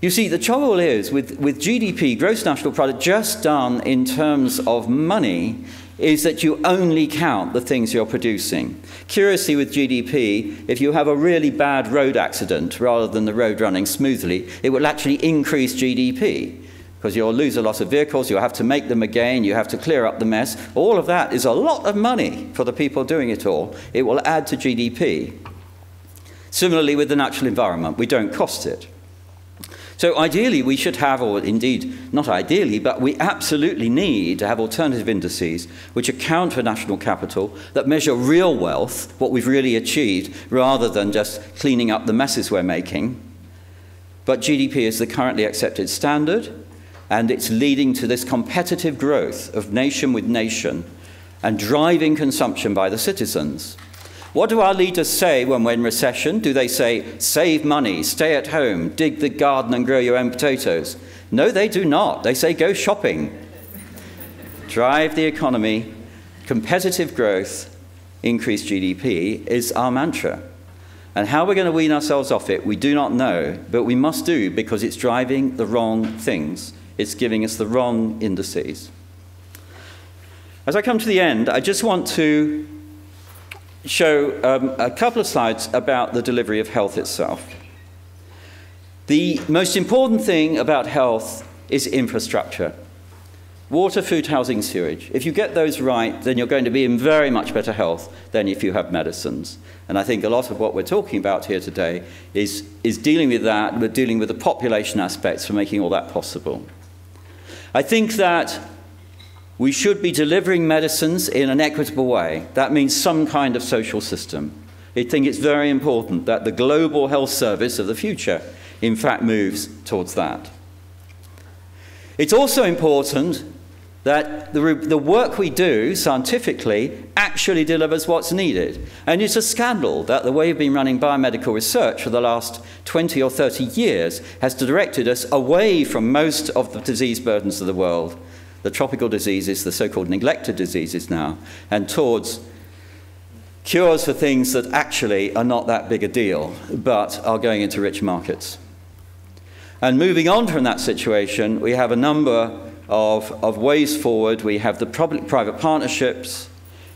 You see, the trouble is with GDP, gross national product, just done in terms of money, is that you only count the things you're producing. Curiously, with GDP, if you have a really bad road accident rather than the road running smoothly, it will actually increase GDP. Because you'll lose a lot of vehicles, you'll have to make them again, you have to clear up the mess. All of that is a lot of money for the people doing it all. It will add to GDP. Similarly with the natural environment, we don't cost it. So ideally we should have, or indeed not ideally, but we absolutely need to have alternative indices which account for national capital, that measure real wealth, what we've really achieved, rather than just cleaning up the messes we're making. But GDP is the currently accepted standard, and it's leading to this competitive growth of nation with nation and driving consumption by the citizens. What do our leaders say when we're in recession? Do they say, save money, stay at home, dig the garden and grow your own potatoes? No, they do not. They say, go shopping. Drive the economy, competitive growth, increase GDP is our mantra. And how we're going to wean ourselves off it, we do not know, but we must do because it's driving the wrong things. It's giving us the wrong indices. As I come to the end, I just want to show a couple of slides about the delivery of health itself. The most important thing about health is infrastructure. Water, food, housing, sewage. If you get those right, then you're going to be in very much better health than if you have medicines. And I think a lot of what we're talking about here today is dealing with that. We're dealing with the population aspects for making all that possible. I think that we should be delivering medicines in an equitable way. That means some kind of social system. I think it's very important that the global health service of the future, in fact, moves towards that. It's also important that the work we do scientifically actually delivers what's needed. And it's a scandal that the way we've been running biomedical research for the last 20 or 30 years has directed us away from most of the disease burdens of the world, the tropical diseases, the so-called neglected diseases now, and towards cures for things that actually are not that big a deal, but are going into rich markets. And moving on from that situation, we have a number of ways forward. We have the public-private partnerships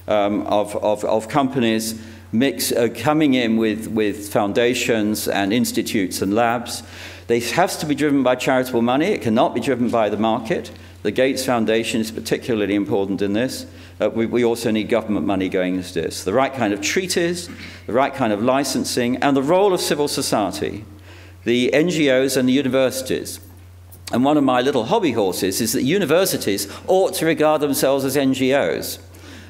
of companies coming in with foundations and institutes and labs. They have to be driven by charitable money. It cannot be driven by the market. The Gates Foundation is particularly important in this. We also need government money going into this. The right kind of treaties, the right kind of licensing, and the role of civil society, the NGOs and the universities. And one of my little hobby horses is that universities ought to regard themselves as NGOs.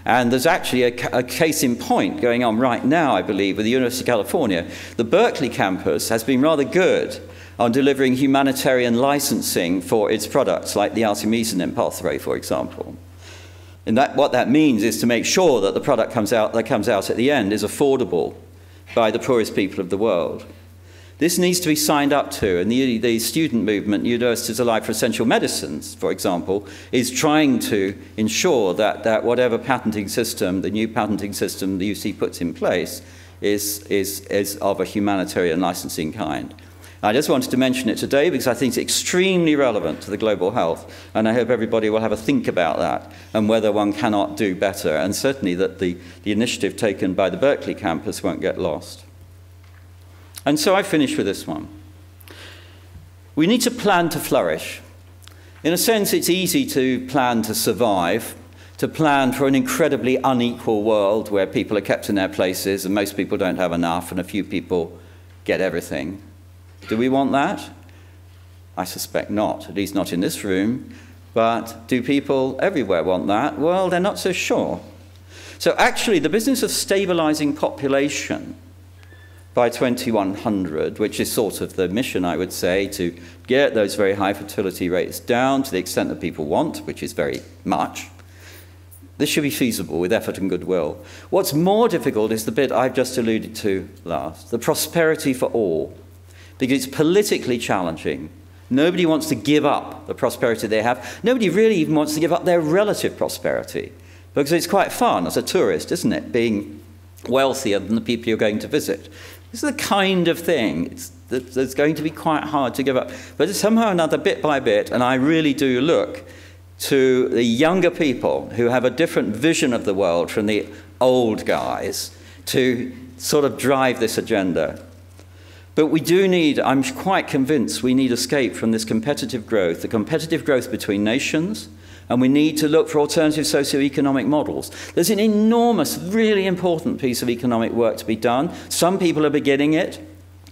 And there's actually a case in point going on right now, I believe, with the University of California. The Berkeley campus has been rather good on delivering humanitarian licensing for its products, like the artemisinin pathway, for example. And what that means is to make sure that the product that comes out at the end is affordable by the poorest people of the world. This needs to be signed up to, and the student movement, Universities Alive for Essential Medicines, for example, is trying to ensure that whatever patenting system, the new patenting system the UC puts in place, is of a humanitarian licensing kind. I just wanted to mention it today because I think it's extremely relevant to the global health, and I hope everybody will have a think about that and whether one cannot do better, and certainly that the initiative taken by the Berkeley campus won't get lost. And so I finish with this one. We need to plan to flourish. In a sense, it's easy to plan to survive, to plan for an incredibly unequal world where people are kept in their places and most people don't have enough and a few people get everything. Do we want that? I suspect not, at least not in this room. But do people everywhere want that? Well, they're not so sure. So actually, the business of stabilizing population by 2100, which is sort of the mission, I would say, to get those very high fertility rates down to the extent that people want, which is very much, this should be feasible with effort and goodwill. What's more difficult is the bit I've just alluded to last, the prosperity for all, because it's politically challenging. Nobody wants to give up the prosperity they have. Nobody really even wants to give up their relative prosperity, because it's quite fun as a tourist, isn't it, being wealthier than the people you're going to visit. This is the kind of thing that's going to be quite hard to give up. But somehow or another, bit by bit, and I really do look to the younger people who have a different vision of the world from the old guys to sort of drive this agenda. But we do need, I'm quite convinced, we need escape from this competitive growth, the competitive growth between nations, and we need to look for alternative socio-economic models. There's an enormous, really important piece of economic work to be done. Some people are beginning it.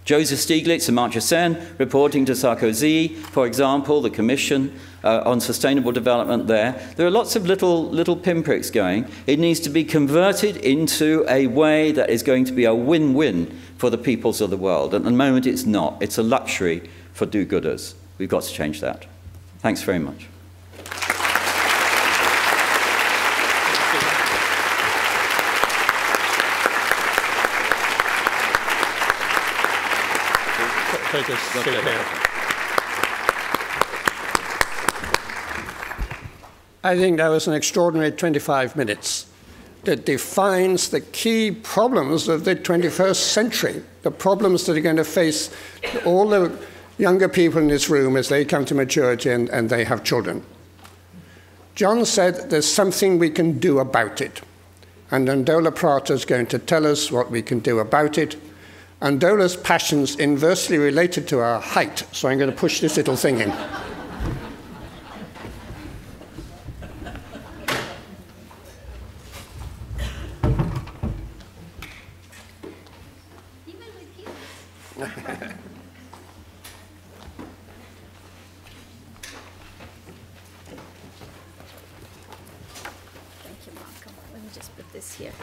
Joseph Stiglitz and Amartya Sen reporting to Sarkozy, for example, the Commission on Sustainable Development there. There are lots of little pinpricks going. It needs to be converted into a way that is going to be a win-win for the peoples of the world. And at the moment it's not. It's a luxury for do-gooders. We've got to change that. Thanks very much. Take a seat there. I think that was an extraordinary 25 minutes that defines the key problems of the 21st century, the problems that are going to face all the younger people in this room as they come to maturity and they have children. John said there's something we can do about it. And Ndola Prata is going to tell us what we can do about it. Ndola's passion's inversely related to our height, so I'm going to push this little thing in. Thank you, Malcolm. Let me just put this here.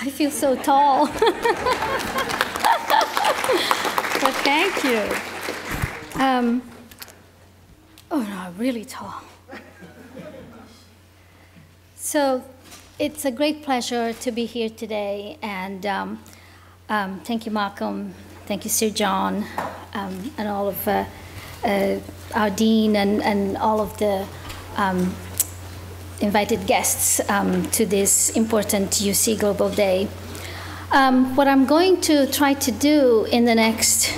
I feel so tall. But thank you. Oh no, really tall. So it's a great pleasure to be here today, and thank you, Malcolm. Thank you, Sir John, and all of our dean and all of the invited guests to this important UC Global Day. What I'm going to try to do in the next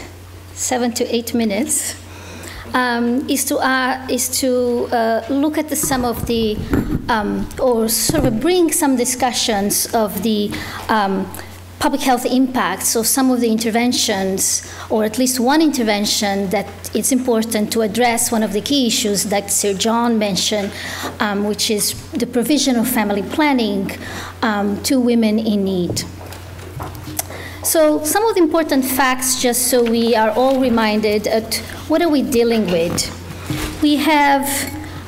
7 to 8 minutes is to look at some of the, or sort of bring some discussions of the public health impacts of some of the interventions, or at least one intervention that it's important to address, one of the key issues that Sir John mentioned, which is the provision of family planning to women in need. So some of the important facts, just so we are all reminded at what are we dealing with. We have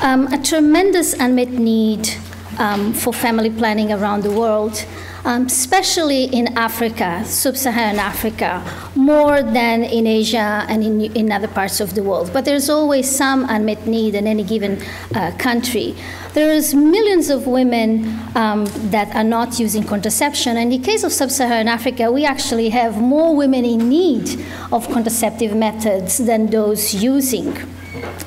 a tremendous unmet need for family planning around the world, especially in Africa, sub-Saharan Africa, more than in Asia and in other parts of the world. But there's always some unmet need in any given country. There's millions of women that are not using contraception. And in the case of sub-Saharan Africa, we actually have more women in need of contraceptive methods than those using.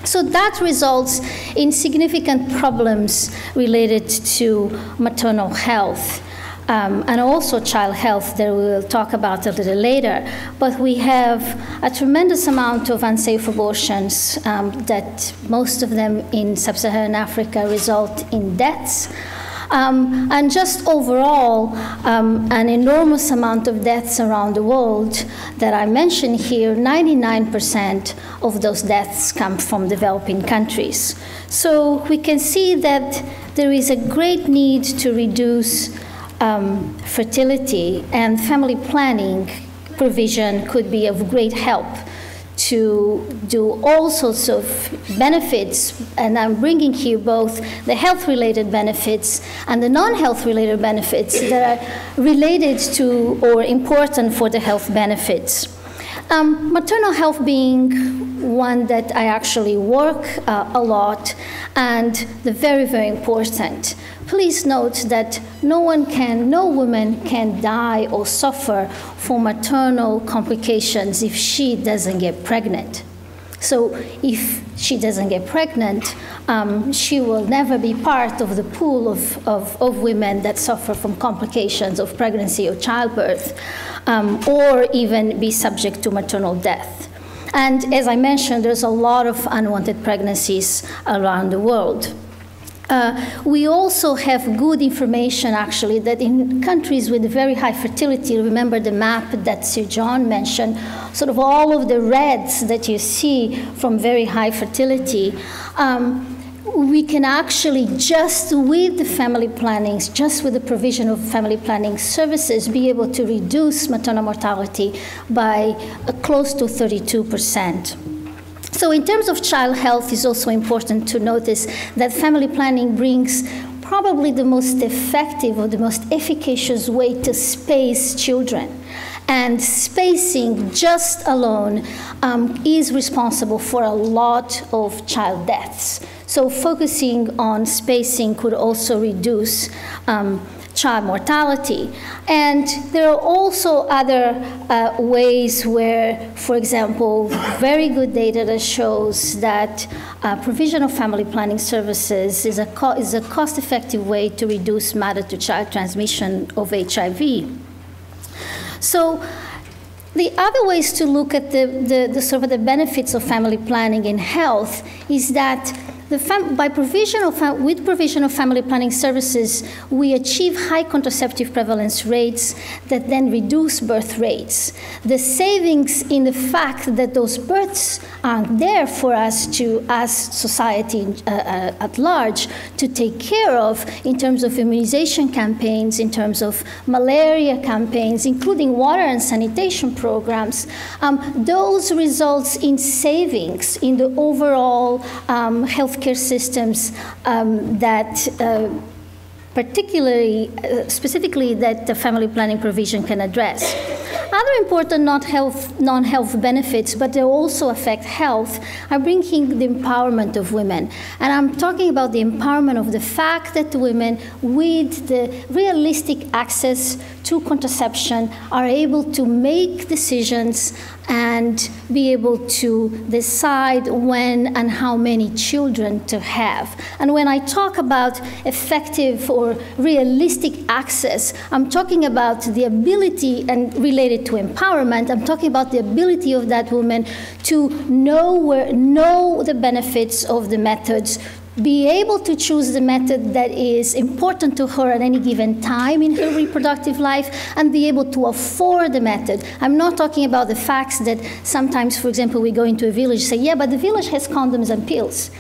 So that results in significant problems related to maternal health. And also child health that we will talk about a little later. But we have a tremendous amount of unsafe abortions that most of them in sub-Saharan Africa result in deaths. And just overall, an enormous amount of deaths around the world that I mentioned here, 99% of those deaths come from developing countries. So we can see that there is a great need to reduce fertility, and family planning provision could be of great help to do all sorts of benefits, and I'm bringing here both the health-related benefits and the non-health-related benefits that are related to or important for the health benefits. Maternal health being one that I actually work a lot, and the very, very important. Please note that no woman can die or suffer from maternal complications if she doesn't get pregnant. So if she doesn't get pregnant, she will never be part of the pool of women that suffer from complications of pregnancy or childbirth, or even be subject to maternal death. And as I mentioned, there's a lot of unwanted pregnancies around the world. We also have good information, actually, that in countries with very high fertility, remember the map that Sir John mentioned, sort of all of the reds that you see from very high fertility, we can actually, just with the family plannings, just with the provision of family planning services, be able to reduce maternal mortality by close to 32%. So in terms of child health, it's also important to notice that family planning brings probably the most effective or the most efficacious way to space children. And spacing just alone is responsible for a lot of child deaths. So focusing on spacing could also reduce child mortality. And there are also other ways where, for example, very good data that shows that provision of family planning services is a cost-effective way to reduce mother-to-child transmission of HIV. So the other ways to look at the sort of the benefits of family planning in health is that with provision of family planning services, we achieve high contraceptive prevalence rates that then reduce birth rates. The savings in the fact that those births aren't there for us to, as society at large, to take care of in terms of immunization campaigns, in terms of malaria campaigns, including water and sanitation programs, those results in savings in the overall healthcare systems specifically that the family planning provision can address. Other important non-health benefits, but they also affect health, are bringing the empowerment of women. And I'm talking about the empowerment of the fact that women with the realistic access to contraception are able to make decisions and be able to decide when and how many children to have. And when I talk about effective or realistic access, I'm talking about the ability, and related to empowerment, I'm talking about the ability of that woman to know the benefits of the methods, be able to choose the method that is important to her at any given time in her reproductive life, and be able to afford the method. I'm not talking about the facts that sometimes, for example, we go into a village and say, yeah, but the village has condoms and pills.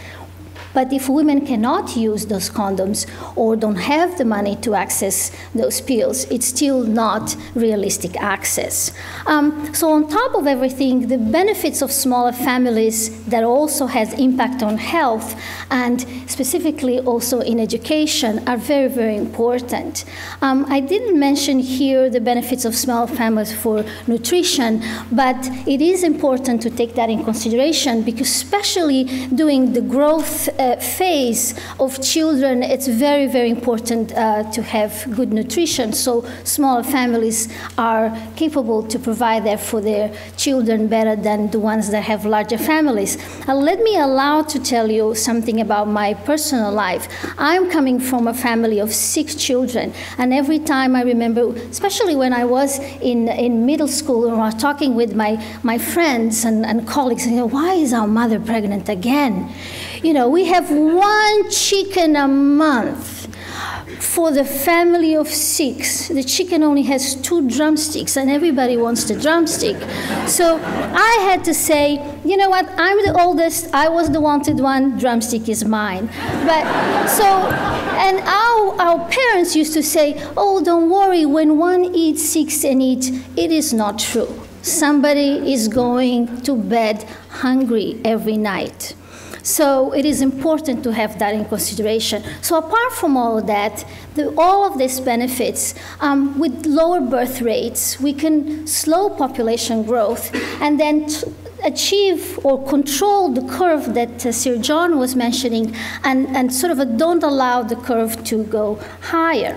But if women cannot use those condoms or don't have the money to access those pills, it's still not realistic access. So on top of everything, the benefits of smaller families that also has impact on health and specifically also in education are very, very important. I didn't mention here the benefits of small families for nutrition, but it is important to take that in consideration because especially during the growth phase of children, it's very, very important to have good nutrition. So smaller families are capable to provide that for their children better than the ones that have larger families. Let me allow to tell you something about my personal life. I'm coming from a family of 6 children, and every time I remember, especially when I was in middle school and I was talking with my friends and colleagues, you know, why is our mother pregnant again? You know, we have 1 chicken a month. for the family of 6, the chicken only has 2 drumsticks, and everybody wants the drumstick. So I had to say, you know what, I'm the oldest, I was the wanted one, drumstick is mine. And our parents used to say, oh, don't worry, when one eats, 6 and eat. It is not true. Somebody is going to bed hungry every night. So it is important to have that in consideration. So apart from all of that, all of these benefits, with lower birth rates, we can slow population growth and then achieve or control the curve that Sir John was mentioning and sort of don't allow the curve to go higher.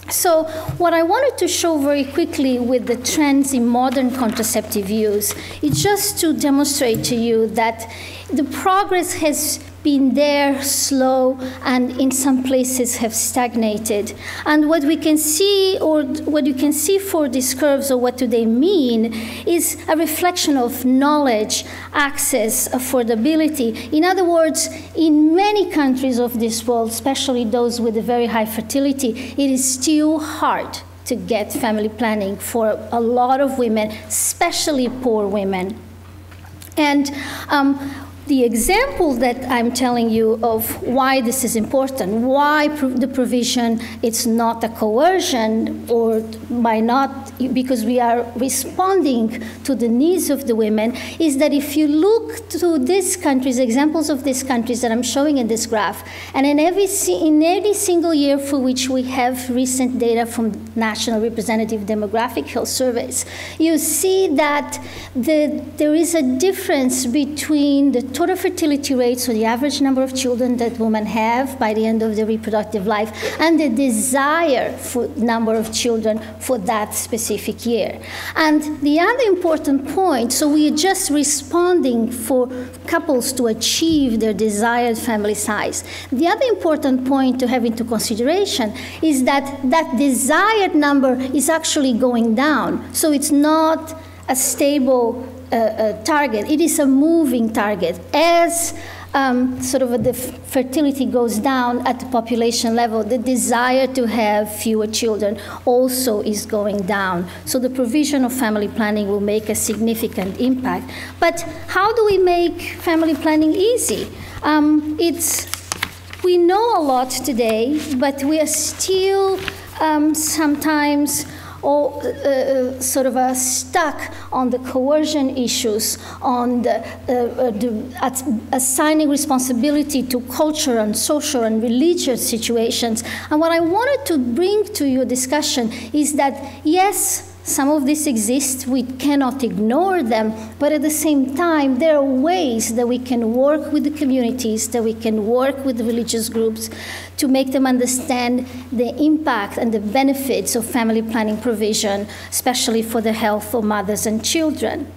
So what I wanted to show very quickly with the trends in modern contraceptive use is just to demonstrate to you that the progress has been there, slow, and in some places have stagnated. And what we can see, or what you can see for these curves, or what do they mean, is a reflection of knowledge, access, affordability. In other words, in many countries of this world, especially those with a very high fertility, it is still hard to get family planning for a lot of women, especially poor women. And the example that I'm telling you of why this is important, why the provision, it's not a coercion, or by not, because we are responding to the needs of the women, is that if you look to these countries, examples of these countries that I'm showing in this graph, and in every single year for which we have recent data from National Representative Demographic Health Surveys, you see that there is a difference between the total fertility rate, so the average number of children that women have by the end of their reproductive life, and the desire for number of children for that specific year. And the other important point, so we are just responding for couples to achieve their desired family size. The other important point to have into consideration is that that desired number is actually going down. So it's not a stable target. It is a moving target. As sort of the fertility goes down at the population level, the desire to have fewer children also is going down. So the provision of family planning will make a significant impact. But how do we make family planning easy? We know a lot today, but we are still sometimes sort of stuck on the coercion issues, on assigning responsibility to culture and social and religious situations. And what I wanted to bring to your discussion is that, yes, some of this exists, we cannot ignore them, but at the same time, there are ways that we can work with the communities, that we can work with the religious groups to make them understand the impact and the benefits of family planning provision, especially for the health of mothers and children.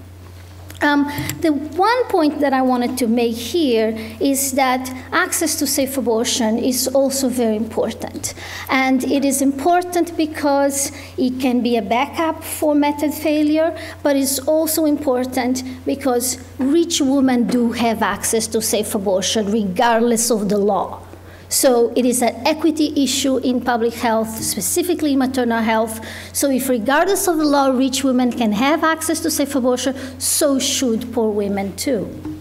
The one point that I wanted to make here is that access to safe abortion is also very important. And it is important because it can be a backup for method failure, but it's also important because rich women do have access to safe abortion regardless of the law. So it is an equity issue in public health, specifically in maternal health. So if regardless of the law, rich women can have access to safe abortion, so should poor women too.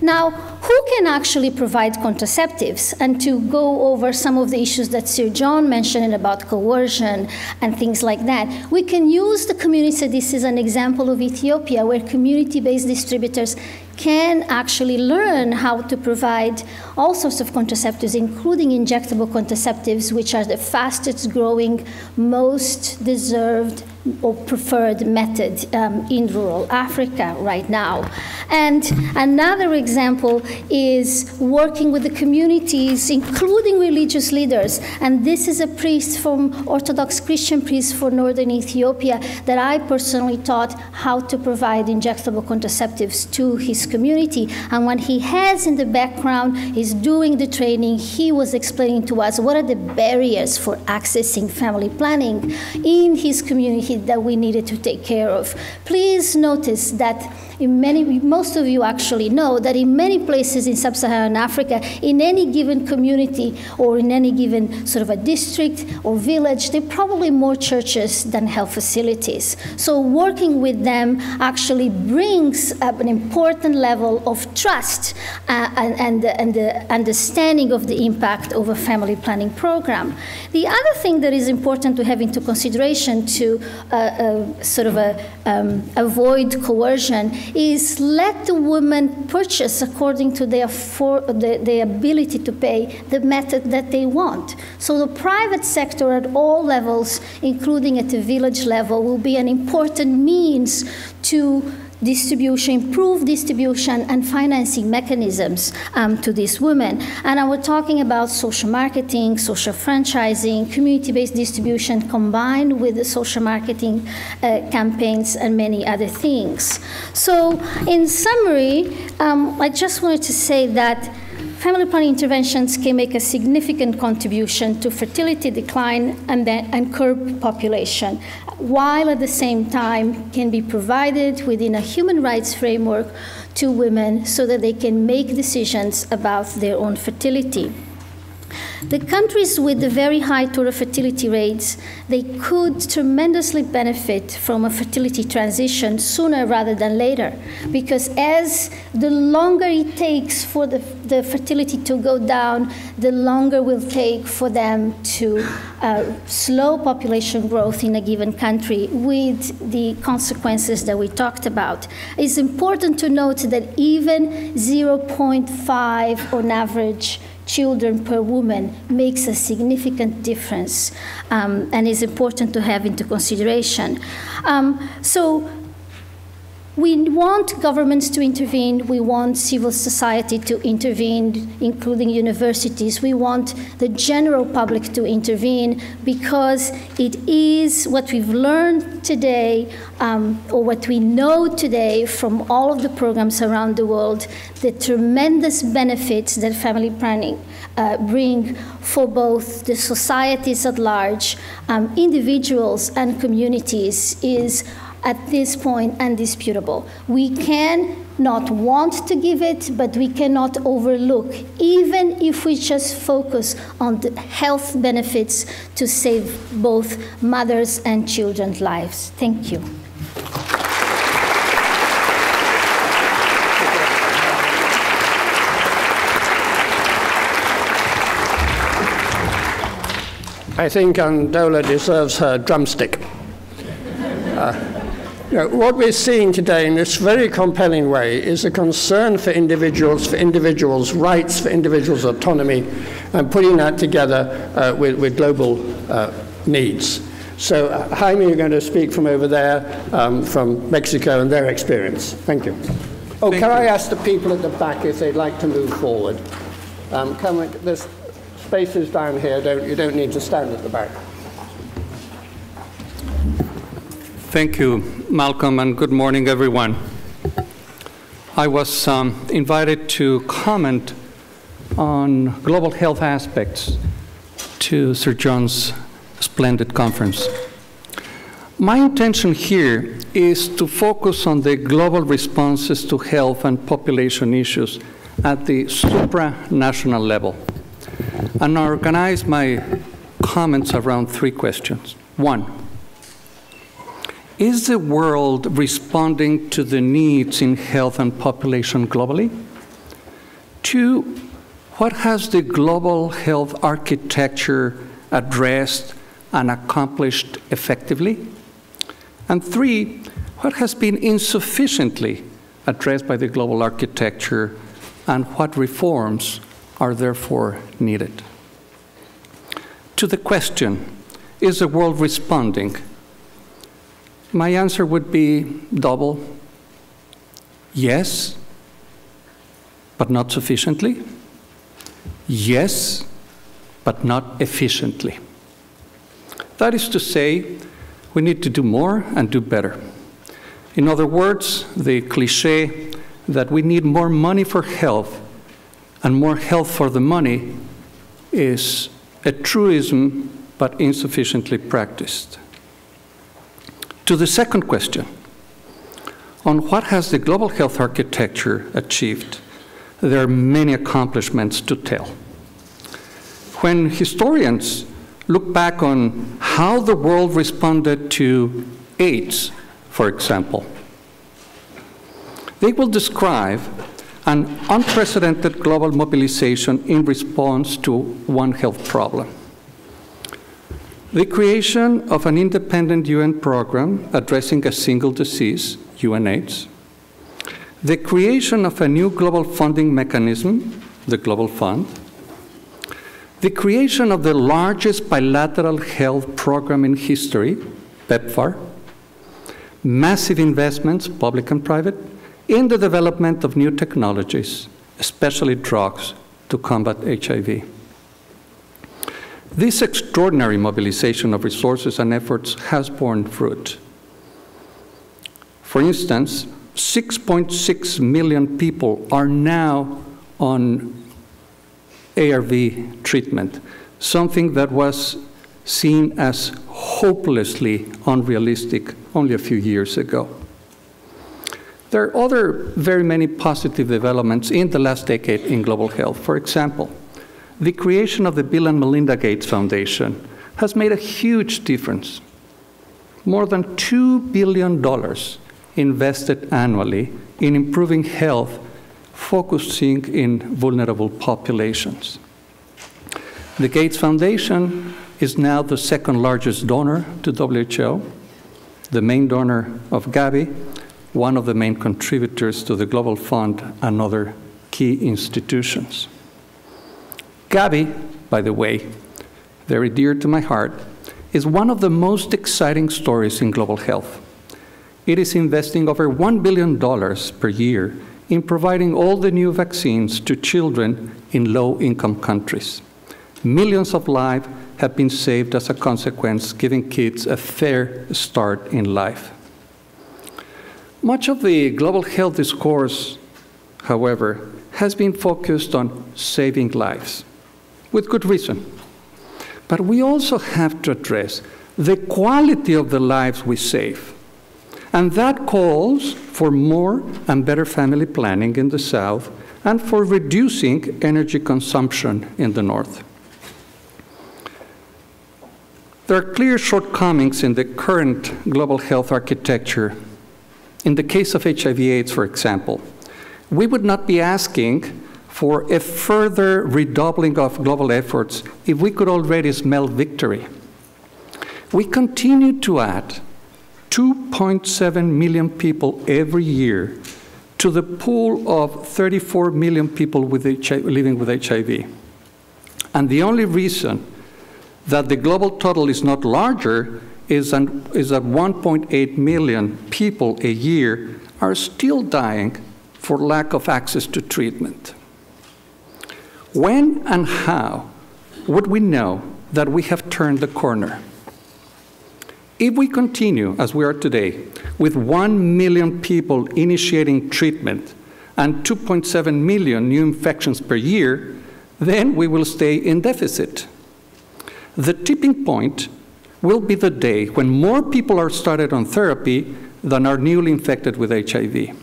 Now, who can actually provide contraceptives? And to go over some of the issues that Sir John mentioned about coercion and things like that, we can use the community. This is an example of Ethiopia, where community-based distributors can actually learn how to provide all sorts of contraceptives, including injectable contraceptives, which are the fastest growing, most deserved or preferred method in rural Africa right now. And another example is working with the communities, including religious leaders. And this is a priest from Orthodox Christian priest for northern Ethiopia that I personally taught how to provide injectable contraceptives to his community. And when he has in the background, he's doing the training, he was explaining to us what are the barriers for accessing family planning in his community that we needed to take care of. Please notice that most of you actually know that in many places in sub-Saharan Africa, in any given community or in any given sort of a district or village, there are probably more churches than health facilities. So working with them actually brings up an important level of trust and the understanding of the impact of a family planning program. The other thing that is important to have into consideration to avoid coercion is let the women purchase according to their ability to pay the method that they want. So the private sector at all levels, including at the village level, will be an important means to improve distribution and financing mechanisms to these women. And I was talking about social marketing, social franchising, community-based distribution combined with the social marketing campaigns and many other things. So in summary, I just wanted to say that family planning interventions can make a significant contribution to fertility decline and curb population, while at the same time can be provided within a human rights framework to women so that they can make decisions about their own fertility. The countries with the very high total fertility rates, they could tremendously benefit from a fertility transition sooner rather than later, because as the longer it takes for the fertility to go down, the longer it will take for them to slow population growth in a given country with the consequences that we talked about. It's important to note that even 0.5 on average children per woman makes a significant difference and is important to have into consideration. So we want governments to intervene. We want civil society to intervene, including universities. We want the general public to intervene because it is what we've learned today, or what we know today from all of the programs around the world, the tremendous benefits that family planning bring for both the societies at large, individuals and communities is at this point undisputable. We can not want to give it, but we cannot overlook, even if we just focus on the health benefits to save both mothers and children's lives. Thank you. I think Ndola deserves her drumstick. What we're seeing today in this very compelling way is a concern for individuals' rights, for individuals' autonomy, and putting that together with global needs. So, Jaime, you're going to speak from over there, from Mexico, and their experience. Thank you. Oh, can I ask the people at the back if they'd like to move forward? There's spaces down here. You don't need to stand at the back. Thank you, Malcolm, and good morning, everyone. I was invited to comment on global health aspects to Sir John's splendid conference. My intention here is to focus on the global responses to health and population issues at the supranational level, and organize my comments around three questions. One, is the world responding to the needs in health and population globally? Two, what has the global health architecture addressed and accomplished effectively? And three, what has been insufficiently addressed by the global architecture and what reforms are therefore needed? To the question, is the world responding? My answer would be double. Yes, but not sufficiently. Yes, but not efficiently. That is to say, we need to do more and do better. In other words, the cliche that we need more money for health and more health for the money is a truism, but insufficiently practiced. To the second question, on what has the global health architecture achieved, there are many accomplishments to tell. When historians look back on how the world responded to AIDS, for example, they will describe an unprecedented global mobilization in response to one health problem. The creation of an independent UN program addressing a single disease, UNAIDS. The creation of a new global funding mechanism, the Global Fund. The creation of the largest bilateral health program in history, PEPFAR. Massive investments, public and private, in the development of new technologies, especially drugs, to combat HIV. This extraordinary mobilization of resources and efforts has borne fruit. For instance, 6.6 million people are now on ARV treatment, something that was seen as hopelessly unrealistic only a few years ago. There are other very many positive developments in the last decade in global health. For example, the creation of the Bill and Melinda Gates Foundation has made a huge difference. More than $2 billion invested annually in improving health, focusing in vulnerable populations. The Gates Foundation is now the second largest donor to WHO, the main donor of Gavi, one of the main contributors to the Global Fund and other key institutions. Gavi, by the way, very dear to my heart, is one of the most exciting stories in global health. It is investing over $1 billion per year in providing all the new vaccines to children in low-income countries. Millions of lives have been saved as a consequence, giving kids a fair start in life. Much of the global health discourse, however, has been focused on saving lives, with good reason. But we also have to address the quality of the lives we save. And that calls for more and better family planning in the South and for reducing energy consumption in the North. There are clear shortcomings in the current global health architecture. In the case of HIV/AIDS, for example, we would not be asking for a further redoubling of global efforts if we could already smell victory. We continue to add 2.7 million people every year to the pool of 34 million people with living with HIV. And the only reason that the global total is not larger is that 1.8 million people a year are still dying for lack of access to treatment. When and how would we know that we have turned the corner? If we continue, as we are today, with 1 million people initiating treatment and 2.7 million new infections per year, then we will stay in deficit. The tipping point will be the day when more people are started on therapy than are newly infected with HIV.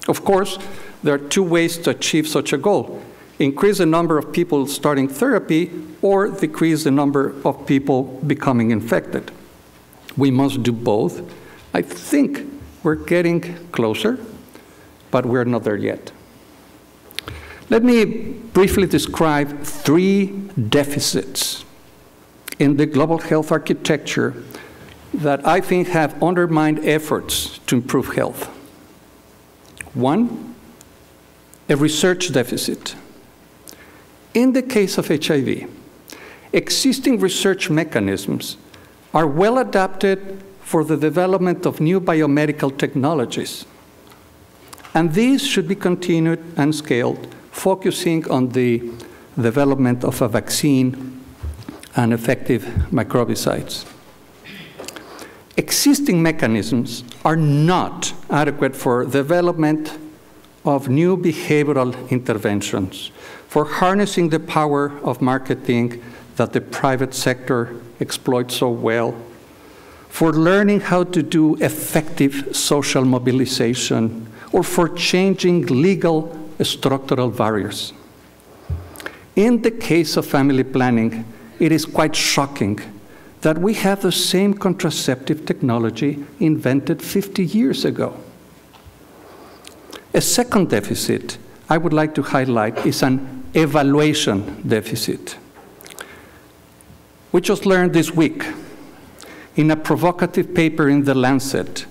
Of course, there are two ways to achieve such a goal: increase the number of people starting therapy or decrease the number of people becoming infected. We must do both. I think we're getting closer, but we're not there yet. Let me briefly describe 3 deficits in the global health architecture that I think have undermined efforts to improve health. 1, a research deficit. In the case of HIV, existing research mechanisms are well adapted for the development of new biomedical technologies. And these should be continued and scaled, focusing on the development of a vaccine and effective microbicides. Existing mechanisms are not adequate for development of new behavioral interventions, for harnessing the power of marketing that the private sector exploits so well, for learning how to do effective social mobilization, or for changing legal structural barriers. In the case of family planning, it is quite shocking that we have the same contraceptive technology invented 50 years ago. A second deficit I would like to highlight is an evaluation deficit. We just learned this week in a provocative paper in The Lancet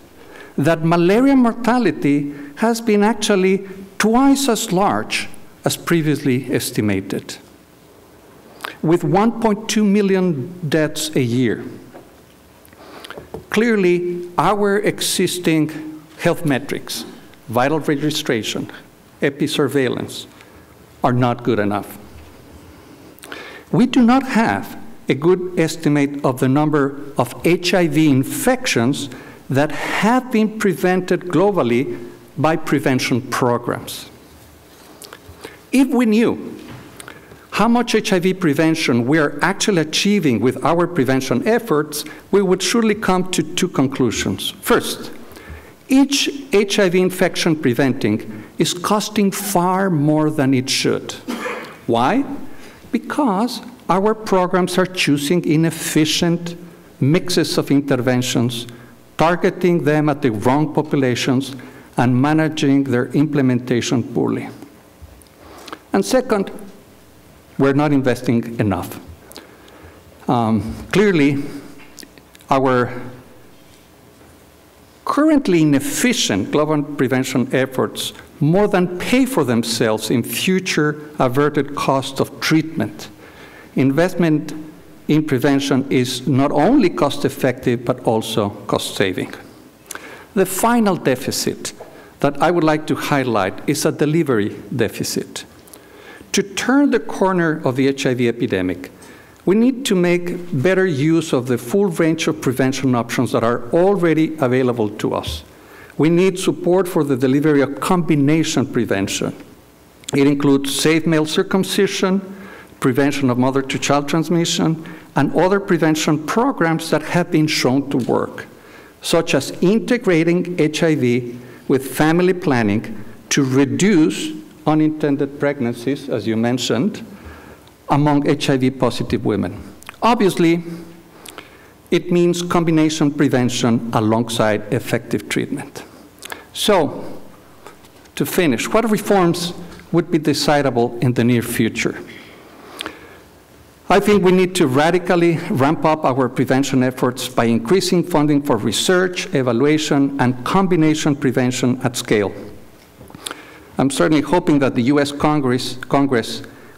that malaria mortality has been actually twice as large as previously estimated, with 1.2 million deaths a year. Clearly, our existing health metrics, vital registration, epi-surveillance, are not good enough. We do not have a good estimate of the number of HIV infections that have been prevented globally by prevention programs. If we knew how much HIV prevention we are actually achieving with our prevention efforts, we would surely come to two conclusions. First, each HIV infection preventing is costing far more than it should. Why? Because our programs are choosing inefficient mixes of interventions, targeting them at the wrong populations, and managing their implementation poorly. And second, we're not investing enough. Clearly, our currently inefficient global prevention efforts more than pay for themselves in future averted cost of treatment. Investment in prevention is not only cost-effective, but also cost-saving. The final deficit that I would like to highlight is a delivery deficit. To turn the corner of the HIV epidemic, we need to make better use of the full range of prevention options that are already available to us. We need support for the delivery of combination prevention. It includes safe male circumcision, prevention of mother-to-child transmission, and other prevention programs that have been shown to work, such as integrating HIV with family planning to reduce unintended pregnancies, as you mentioned, among HIV-positive women. Obviously, it means combination prevention alongside effective treatment. So, to finish, what reforms would be desirable in the near future? I think we need to radically ramp up our prevention efforts by increasing funding for research, evaluation, and combination prevention at scale. I'm certainly hoping that the US Congress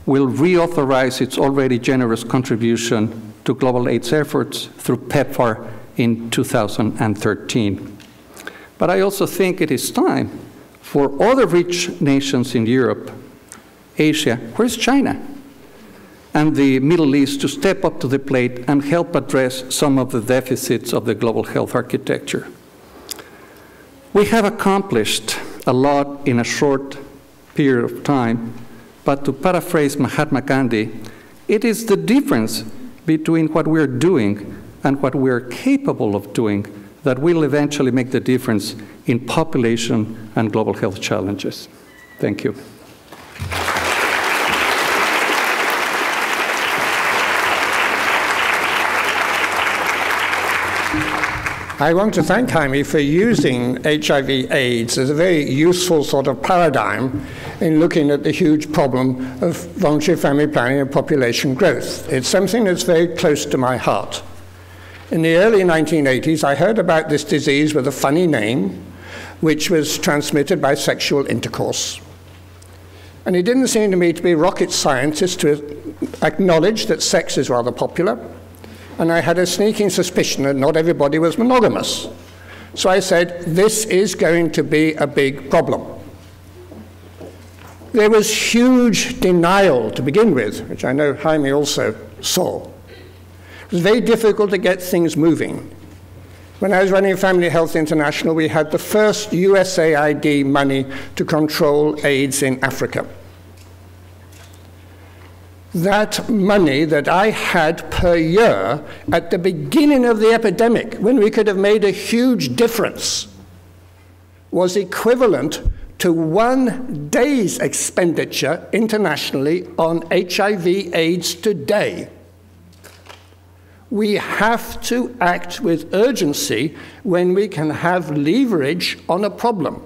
will reauthorize its already generous contribution to global AIDS efforts through PEPFAR in 2013. But I also think it is time for other rich nations in Europe, Asia, where's China, and the Middle East to step up to the plate and help address some of the deficits of the global health architecture. We have accomplished a lot in a short period of time, but to paraphrase Mahatma Gandhi, it is the difference between what we're doing and what we're capable of doing that will eventually make the difference in population and global health challenges. Thank you. I want to thank Jaime for using HIV/AIDS as a very useful sort of paradigm in looking at the huge problem of voluntary family planning and population growth. It's something that's very close to my heart. In the early 1980s, I heard about this disease with a funny name, which was transmitted by sexual intercourse. And it didn't seem to me to be rocket science to acknowledge that sex is rather popular. And I had a sneaking suspicion that not everybody was monogamous. So I said, this is going to be a big problem. There was huge denial to begin with, which I know Jaime also saw. It was very difficult to get things moving. When I was running Family Health International, we had the first USAID money to control AIDS in Africa. that money that I had per year at the beginning of the epidemic, when we could have made a huge difference, was equivalent to 1 day's expenditure internationally on HIV/AIDS today. We have to act with urgency when we can have leverage on a problem.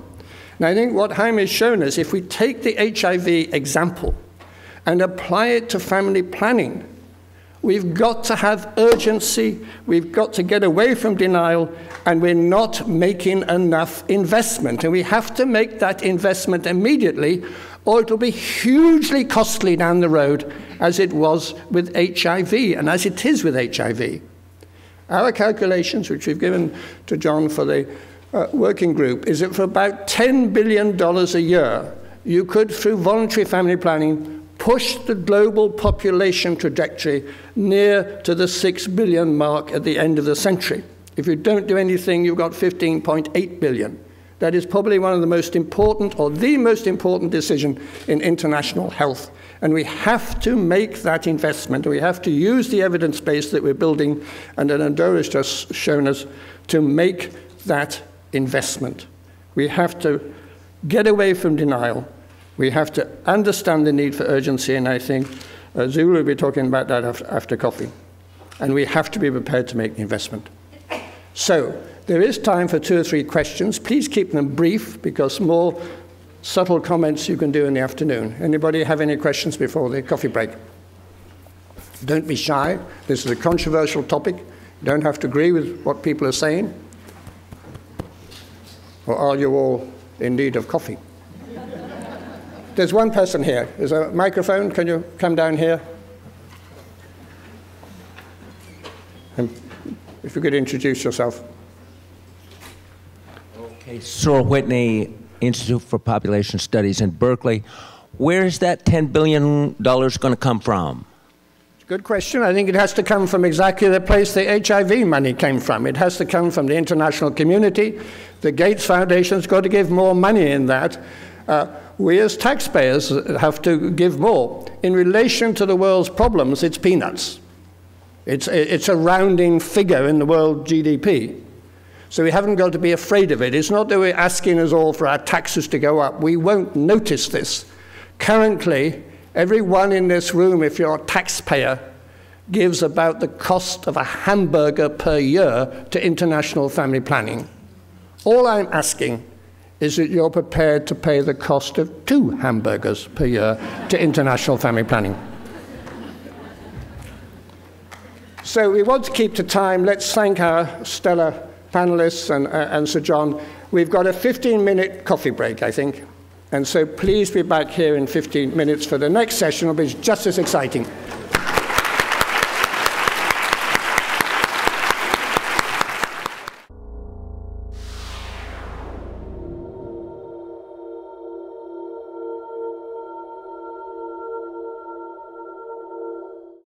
And I think what Jaime has shown us, if we take the HIV example and apply it to family planning, we've got to have urgency, we've got to get away from denial, and we're not making enough investment. And we have to make that investment immediately, or it'll be hugely costly down the road, as it was with HIV, and as it is with HIV. Our calculations, which we've given to John for the working group, is that for about $10 billion a year, you could, through voluntary family planning, push the global population trajectory near to the 6 billion mark at the end of the century. If you don't do anything, you've got 15.8 billion. That is probably one of the most important, or the most important decision in international health. And we have to make that investment. We have to use the evidence base that we're building, and that Ndola has just shown us, to make that investment. We have to get away from denial. We have to understand the need for urgency, and I think Zulu will be talking about that after coffee. And we have to be prepared to make the investment. So there is time for 2 or 3 questions. Please keep them brief, because more subtle comments you can do in the afternoon. Anybody have any questions before the coffee break? Don't be shy. This is a controversial topic. You don't have to agree with what people are saying. Or are you all in need of coffee? There's one person here. There's a microphone. Can you come down here? And if you could introduce yourself. Okay, Sorrel Whitney, Institute for Population Studies in Berkeley. Where is that $10 billion going to come from? Good question. I think it has to come from exactly the place the HIV money came from. It has to come from the international community. The Gates Foundation's got to give more money in that. We as taxpayers have to give more. In relation to the world's problems, it's peanuts. It's a rounding figure in the world GDP. So we haven't got to be afraid of it. It's not that we're asking us all for our taxes to go up. We won't notice this. Currently, everyone in this room, if you're a taxpayer, gives about the cost of a hamburger per year to international family planning. All I'm asking is that you're prepared to pay the cost of 2 hamburgers per year to international family planning. So we want to keep to time. Let's thank our stellar panelists and Sir John. We've got a 15-minute coffee break, I think. And so please be back here in 15 minutes for the next session. It'll be just as exciting.